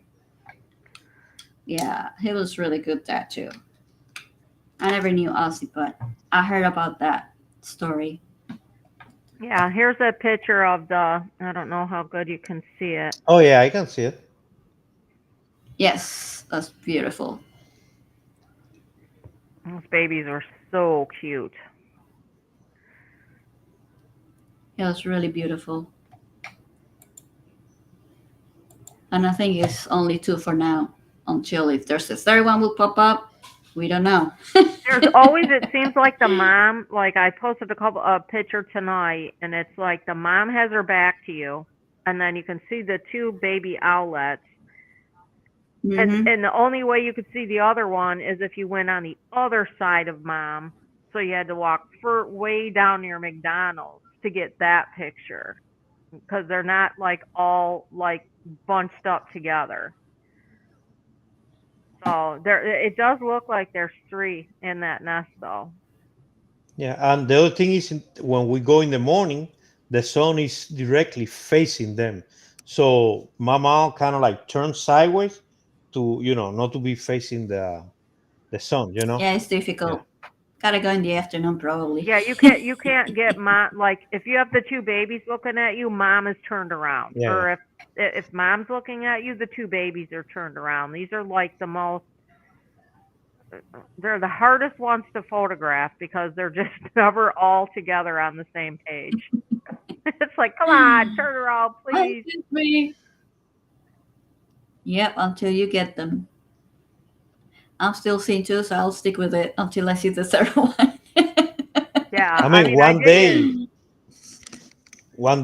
D: Yeah, he was really good that too. I never knew Ozzy, but I heard about that story.
A: Yeah, here's a picture of I don't know how good you can see it.
B: oh yeah, I can see it.
D: Yes, that's beautiful.
A: Those babies are so cute.
D: It was really beautiful. And I think it's only 2 for now. Until if there's a third one will pop up, we don't know.
A: There's always, it seems like the mom, like I posted a picture tonight, and it's like the mom has her back to you, and then you can see the 2 baby owlets.
D: Mhm.
A: And the only way you could see the other one is if you went on the other side of mom. So you had to walk way down near McDonald's to get that picture because they're not like all like bunched up together. So it does look like there's 3 in that nest though.
B: Yeah, and the other thing is when we go in the morning, the sun is directly facing them. So mama kind of like turns sideways to, not to be facing the sun,
D: Yeah, it's
B: Yeah.
D: difficult. Gotta go in the afternoon probably.
A: Yeah, you can't get mom, like if you have the 2 babies looking at you, mom is turned around.
B: Yeah.
A: Or if mom's looking at you, the 2 babies are turned around. These are like they're the hardest ones to photograph because they're just never all together on the same page. It's like, come on, turn around, please.
D: Yep, until you get them. I'm still seeing 2, so I'll stick with it until I see the third one.
A: Yeah,
B: I mean,
A: I
B: one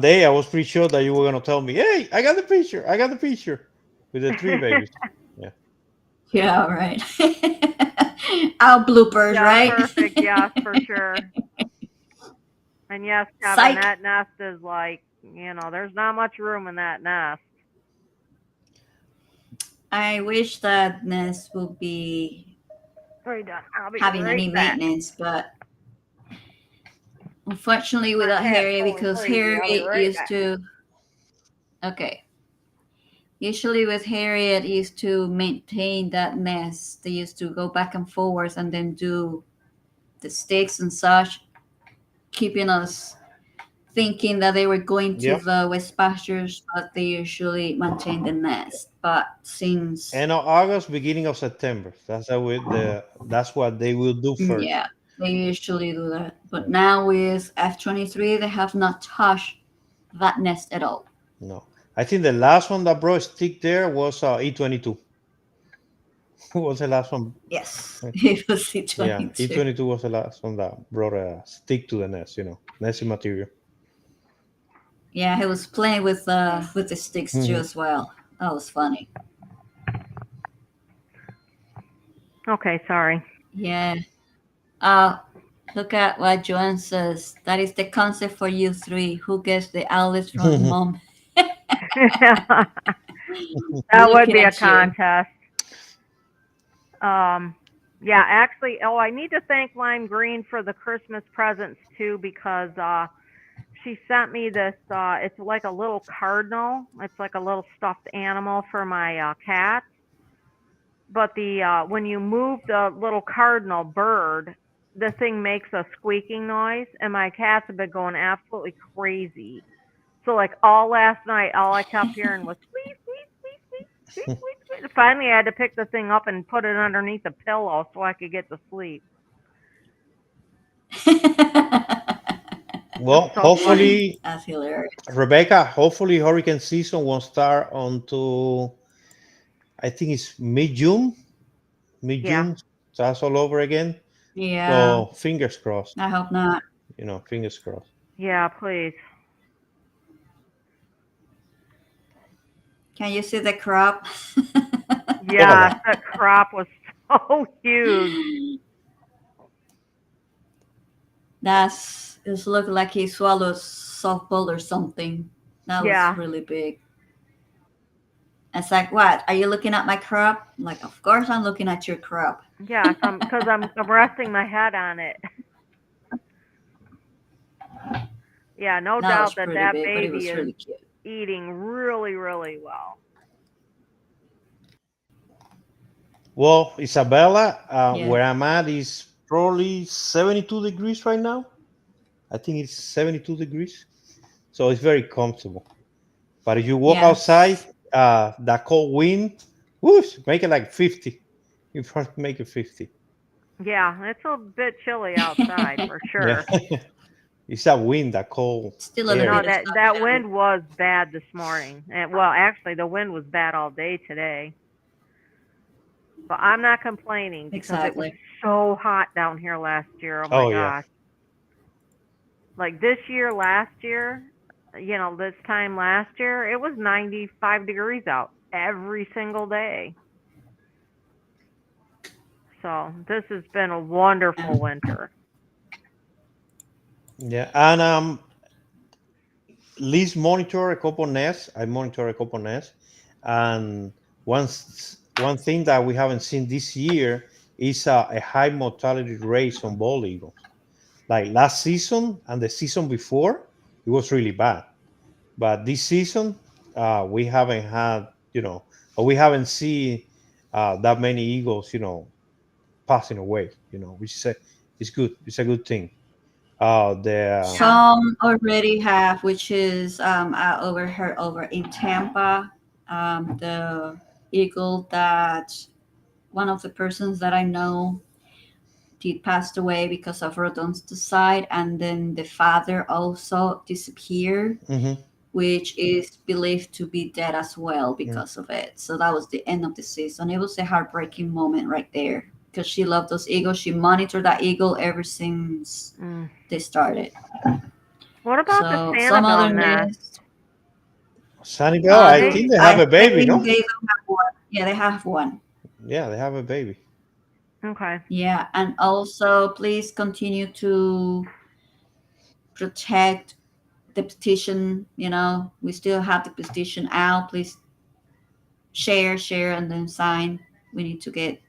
A: did.
B: day I was pretty sure that you were gonna tell me, "Hey, I got the picture with the 3 babies." Yeah.
D: Yeah, right. Our bloopers,
A: Yeah,
D: right?
A: perfect. Yes, for sure. And yes, Kevin,
D: Psych.
A: that nest is like, there's not much room in that nest.
D: I wish that nest would be
A: Very done. I'll be
D: having
A: right
D: any
A: back.
D: maintenance, but unfortunately without
A: My cat's
D: Harriet,
A: going
D: because
A: crazy. I'll be
D: Harriet
A: right
D: used
A: back.
D: to. Okay. Usually with Harriet used to maintain that nest. They used to go back and forwards and then do the sticks and such, keeping us thinking that they were going to
B: Yep.
D: the west pastures, but they usually maintain the nest. But since
B: End of August, beginning of September. That's what they will do first.
D: yeah, they usually do that. But now with F-23, they have not touched that nest at all.
B: No, I think the last one that brought a stick there was E22. Who was the last one?
D: Yes, it was
B: Yeah,
D: C-22.
B: E22 was the last one that brought a stick to the nest. Nesting material.
D: Yeah, he was playing with the sticks too as well. That was funny.
A: Okay, sorry.
D: Yeah. Look at what Joanne says. That is the concept for you 3. Who gets the owlets from mom?
A: That would
D: Looking
A: be a
D: at you.
A: contest. Yeah, actually, I need to thank Lime Green for the Christmas presents too, because she sent me this. It's like a little cardinal. It's like a little stuffed animal for my cat. But when you move the little cardinal bird, the thing makes a squeaking noise, and my cats have been going absolutely crazy. So like all last night, all I kept hearing was squeak, squeak, squeak, squeak, squeak, squeak, squeak. Finally, I had to pick the thing up and put it underneath the pillow so I could get to sleep.
B: Well,
A: So
B: hopefully,
D: That's hilarious.
B: Rebecca, hopefully hurricane season won't start until I think it's mid-June. Mid-June starts all over again.
D: Yeah.
B: So fingers crossed.
D: I hope not.
B: Fingers crossed.
A: Yeah, please.
D: Can you see the crop?
A: Yeah, that crop was so huge.
D: It looked like he swallowed softball or something. That was really big. It's like, what? Are you looking at my crop? I'm like, of course I'm looking at your crop.
A: Yeah, because I'm resting my head on it. Yeah, no doubt that
D: big,
A: baby is
D: really cute.
A: eating really, really well.
B: Well, Isabella, where I'm at is probably 72 degrees right now. I think it's 72 degrees. So it's very comfortable. But if you walk outside, that cold wind Whoosh, make it like 50. You probably make it 50.
A: Yeah, it's a bit chilly outside for
B: Yeah.
A: sure.
B: It's that wind, that cold
D: Still a little
A: No,
B: air.
D: bit of
A: that
D: sunshine.
A: wind was bad this morning. And well, actually, the wind was bad all day today. But I'm not complaining because it was
D: Exactly.
A: so hot down here last year. Oh my
B: Oh yeah.
A: gosh. Like this year, last year, this time last year, it was 95 degrees out every single day. So this has been a wonderful winter.
B: Yeah. And Liz monitor a couple nests. I monitor a couple nests. And one thing that we haven't seen this year is a high mortality rate on bald eagles. Like last season and the season before, it was really bad. But this season, we haven't had, or we haven't seen that many eagles, passing away, which is it's good. It's a good thing. The
C: Yeah.
D: Some already have, which is I overheard over in Tampa, the eagle that one of the persons that I know did passed away because of rhodonticide, and then the father also disappeared,
B: Mhm.
D: which is believed to be dead as well because of it. So that was the end of the season. It was a heartbreaking moment right there because she loved those eagles. She monitored that eagle ever since
A: Mm.
D: they started.
A: What about the
D: So some
A: Sanibel
D: other
A: nest?
D: nests,
B: Sunnyvale, I
A: They
B: think they have
D: I
B: a baby,
D: think
B: no?
D: they do have one. Yeah, they have one.
B: Yeah, they have a baby.
A: okay.
D: Yeah, and also please continue to protect the petition. We still have the petition out. Please share, and then sign. We need to get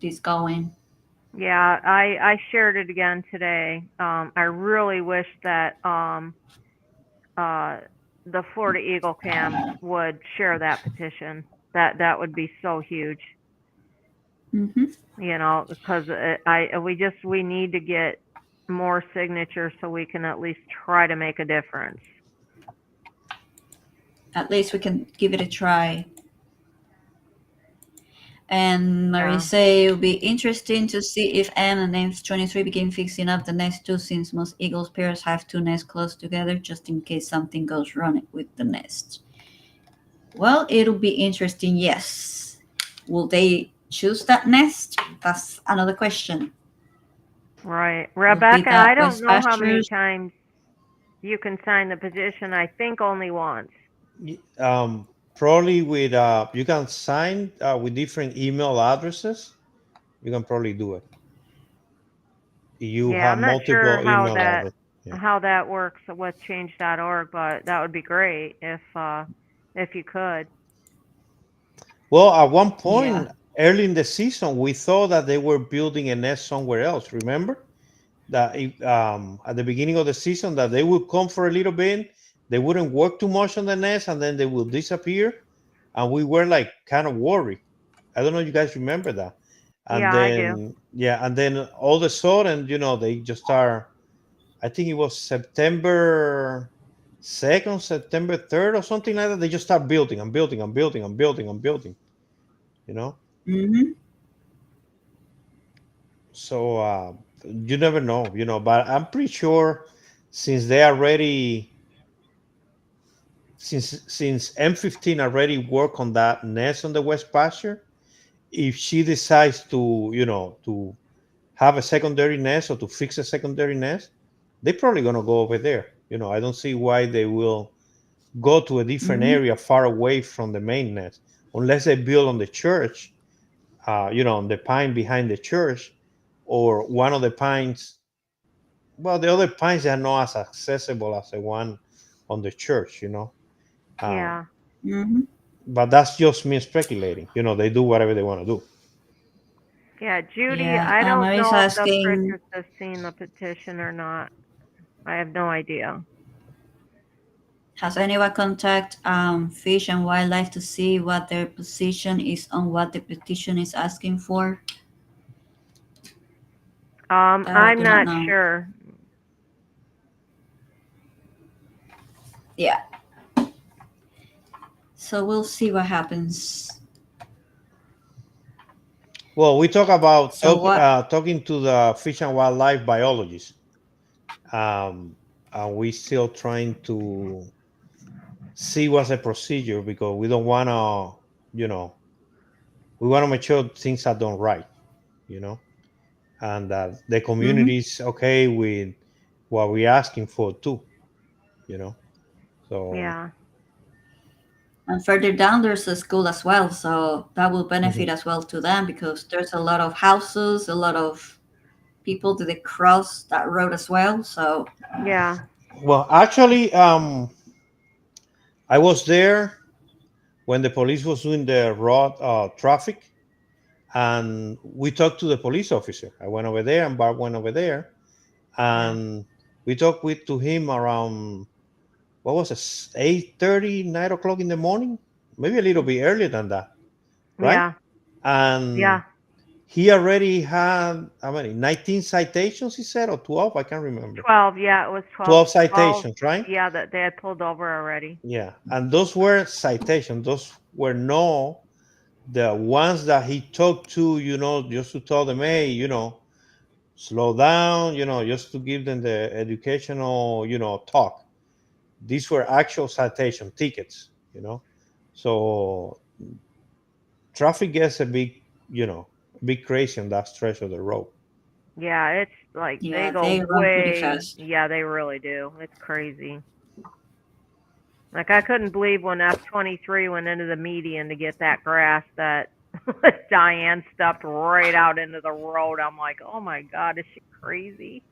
D: this going.
A: Yeah, I shared it again today. I really wish that uh the Florida Eagle Cam would share that petition. That would be so huge.
D: Hmm.
A: Because we need to get more signatures so we can at least try to make a difference.
D: At least we can give it a try. And Marie
A: Yeah.
D: say it will be interesting to see if M and M23 begin fixing up the nest too, since most eagles pairs have two nests close together, just in case something goes wrong with the nest. Well, it'll be interesting, yes. Will they choose that nest? That's another question.
A: Right.
D: Will it be
A: Rebecca, I
D: that
A: don't
D: West
A: know how many
D: Pastures?
A: times you can sign the petition. I think only once.
B: Probably with you can sign with different email addresses. You can probably do it. You
A: Yeah,
B: have
A: I'm not sure
B: multiple email addresses. Yeah.
A: how that works with change.org, but that would be great if you could.
B: Well, at one
D: Yeah.
B: point early in the season, we thought that they were building a nest somewhere else. Remember that at the beginning of the season that they would come for a little bit, they wouldn't work too much on the nest, and then they will disappear, and we were like kind of worried. I don't know if you guys remember that. And
A: Yeah, I do.
B: then yeah, and then all of a sudden, they just start. I think it was September 2nd, September 3rd, or something like that. They just start building and building and building and building and building. You know,
D: Hmm.
B: so you never know. But I'm pretty sure since they already since M15 already work on that nest on the West Pasture, if she decides to have a secondary nest or to fix a secondary nest, they're probably going to go over there. I don't see why they will go to a different
D: Hmm.
B: area far away from the main nest, unless they build on the church, on the pine behind the church, or one of the pines. Well, the other pines are not as accessible as the one on the church. Um,
A: Yeah.
D: Hmm.
B: but that's just me speculating. They do whatever they want to do.
A: Yeah, Judy,
D: Yeah.
A: I don't
D: Marie's
A: know if the
D: asking,
A: Pritchards have seen the petition or not. I have no idea.
D: has anyone contact Fish and Wildlife to see what their position is on what the petition is asking for? That I
A: I'm
D: do not
A: not
D: know.
A: sure.
D: Yeah. So we'll see what happens.
B: Well, we talk about
D: So what?
B: talking to the fish and wildlife biologist. And we still trying to see what's the procedure because we don't want to, you know, we want to make sure things are done right, you know, and that the
D: Hmm.
B: community is okay with what we're asking for too, you know. So
A: Yeah.
D: And further down, there's a school as well, so that will benefit
B: mhm.
D: as well to them because there's a lot of houses, a lot of people that they cross that road as well. So
A: Yeah.
B: Well, actually, I was there when the police was doing the road traffic, and we talked to the police officer. I went over there, and Barb went over there,
A: Yeah.
B: and we talked with to him around what was it, 8:30, 9 o'clock in the morning, maybe a little bit earlier than that, right?
A: Yeah.
B: And
A: Yeah.
B: he already had how many? 19 citations, he said, or 12? I can't remember.
A: 12. Yeah, it was 12.
B: 12
A: 12.
B: citations, right?
A: Yeah, that they had pulled over already.
B: Yeah, and those were citations. Those were no the ones that he talked to, just to tell them, hey, slow down, just to give them the educational, talk. These were actual citation tickets, So traffic gets a big crazy on that stretch of the road.
A: Yeah, it's like they
D: yeah,
A: go
D: they run pretty
A: way.
D: fast.
A: Yeah, they really do. It's crazy. Like I couldn't believe when F-23 went into the median to get that grass that Diane stepped right out into the road. I'm like, oh my God, is she crazy?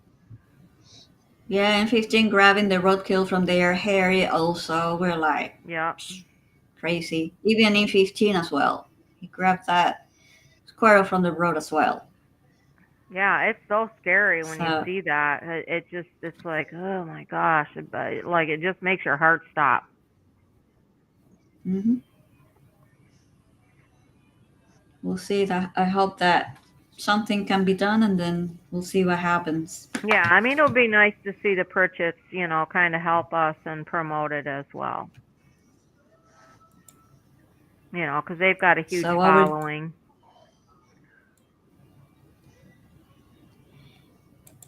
D: Yeah, and 15 grabbing the roadkill from their Harry also. We're like
A: Yeah.
D: crazy. Even in 15 as well. He grabbed that squirrel from the road as well.
A: Yeah, it's so scary when you
D: So,
A: see that. It's like, oh my gosh, but like it just makes your heart stop.
D: mhm. We'll see. That I hope that something can be done, and then we'll see what happens.
A: Yeah, I mean, it would be nice to see the Pritchett's, kind of help us and promote it as well. Because they've got a huge
D: So what we're
A: following.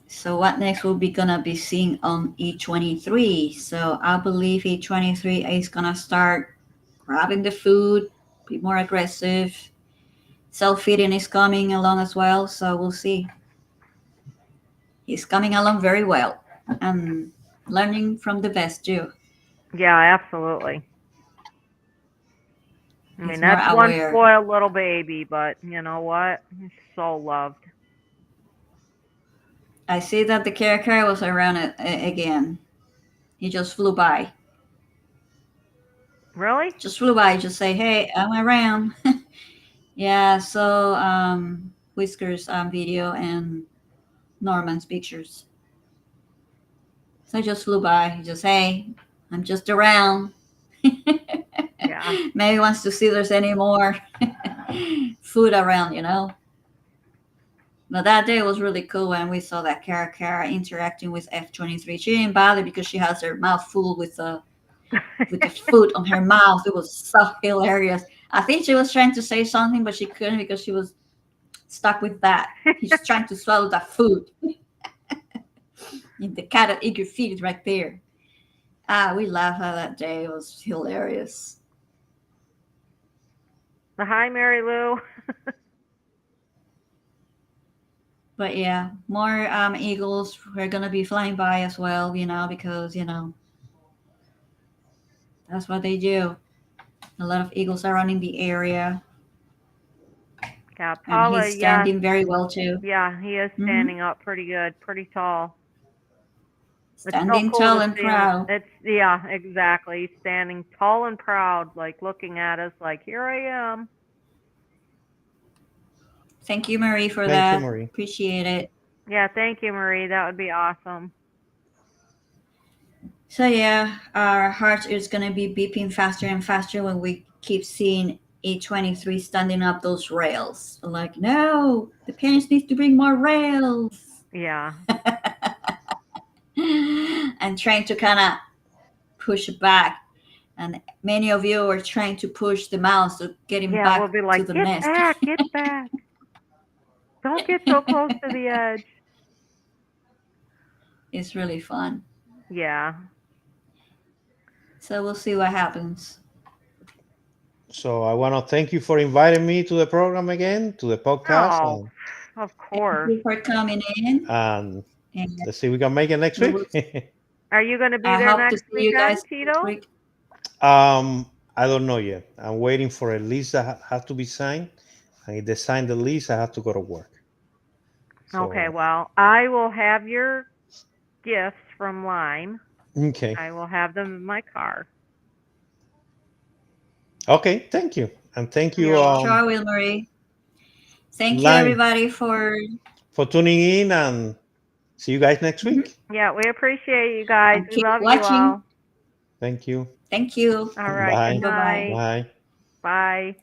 D: So what next will be gonna be seen on E23? So I believe E23 is gonna start grabbing the food, be more aggressive. Self-feeding is coming along as well, so we'll see. He's coming along very well and learning from the best too.
A: Yeah, absolutely. I mean,
D: He's more
A: that's one
D: aware.
A: spoiled little baby, but you know what? He's so loved.
D: I see that the character was around it again. He just flew by.
A: Really?
D: Just flew by. Just say, "Hey, I'm around." Yeah. So Whiskers video and Norman's pictures. So I just flew by. He just, hey, I'm just around.
A: Yeah.
D: Maybe wants to see there's any more food around, But that day was really cool when we saw that Kara interacting with F-23. She didn't bother because she has her mouth full with the food on her mouth. It was so hilarious. I think she was trying to say something, but she couldn't because she was stuck with that. She's trying to swallow that food. And the cat of eager feet is right there. We laughed at that day. It was hilarious.
A: Hi, Mary Lou.
D: But yeah, more eagles are gonna be flying by as well, because that's what they do. A lot of eagles are running the area,
A: Yeah,
D: and
A: Paula,
D: he's
A: yes.
D: standing very well too.
A: Yeah, he is standing up pretty good, pretty tall.
D: Standing
A: it's so cool
D: tall
A: to
D: and
A: see him.
D: proud.
A: Yeah, exactly. He's standing tall and proud, like looking at us like, here I am.
D: Thank you, Marie, for
B: Thank you,
D: that.
B: Marie.
D: Appreciate it.
A: Yeah, thank you, Marie. That would be awesome.
D: So yeah, our heart is gonna be beeping faster and faster when we keep seeing E23 standing up those rails. Like, no, the parents need to bring more rails.
A: Yeah.
D: And trying to kind of push back. And many of you are trying to push the mouse to get him
A: Yeah,
D: back
A: we'll be like,
D: to the
A: get
D: nest.
A: back, get back. Don't get so close to the edge.
D: It's really fun.
A: Yeah.
D: So we'll see what happens.
B: So I want to thank you for inviting me to the program again, to the podcast,
A: Oh, of course.
D: Thank you for coming in.
B: and
D: And
B: let's see if we can make it next
D: We
B: week.
A: Are you going to be
D: I
A: there
D: hope to
A: next
D: see you
A: weekend,
D: guys
A: Tito?
D: next week.
B: I don't know yet. I'm waiting for a lease that has to be signed, and if they sign the lease, I have to go to work. So,
A: Okay, well, I will have your gifts from Lime.
B: okay.
A: I will have them in my car.
B: Okay, thank you. And thank you
A: You're welcome.
D: Sure, Will Marie. Thank you,
B: Lime.
D: everybody, for
B: For tuning in, and see you guys next week.
A: Yeah, we appreciate you guys.
D: And
A: We
D: keep
A: love you
D: watching.
A: all.
B: Thank you.
D: Thank you.
A: All right.
B: Bye.
A: Good
D: Bye-bye.
A: night.
B: Bye.
A: Bye.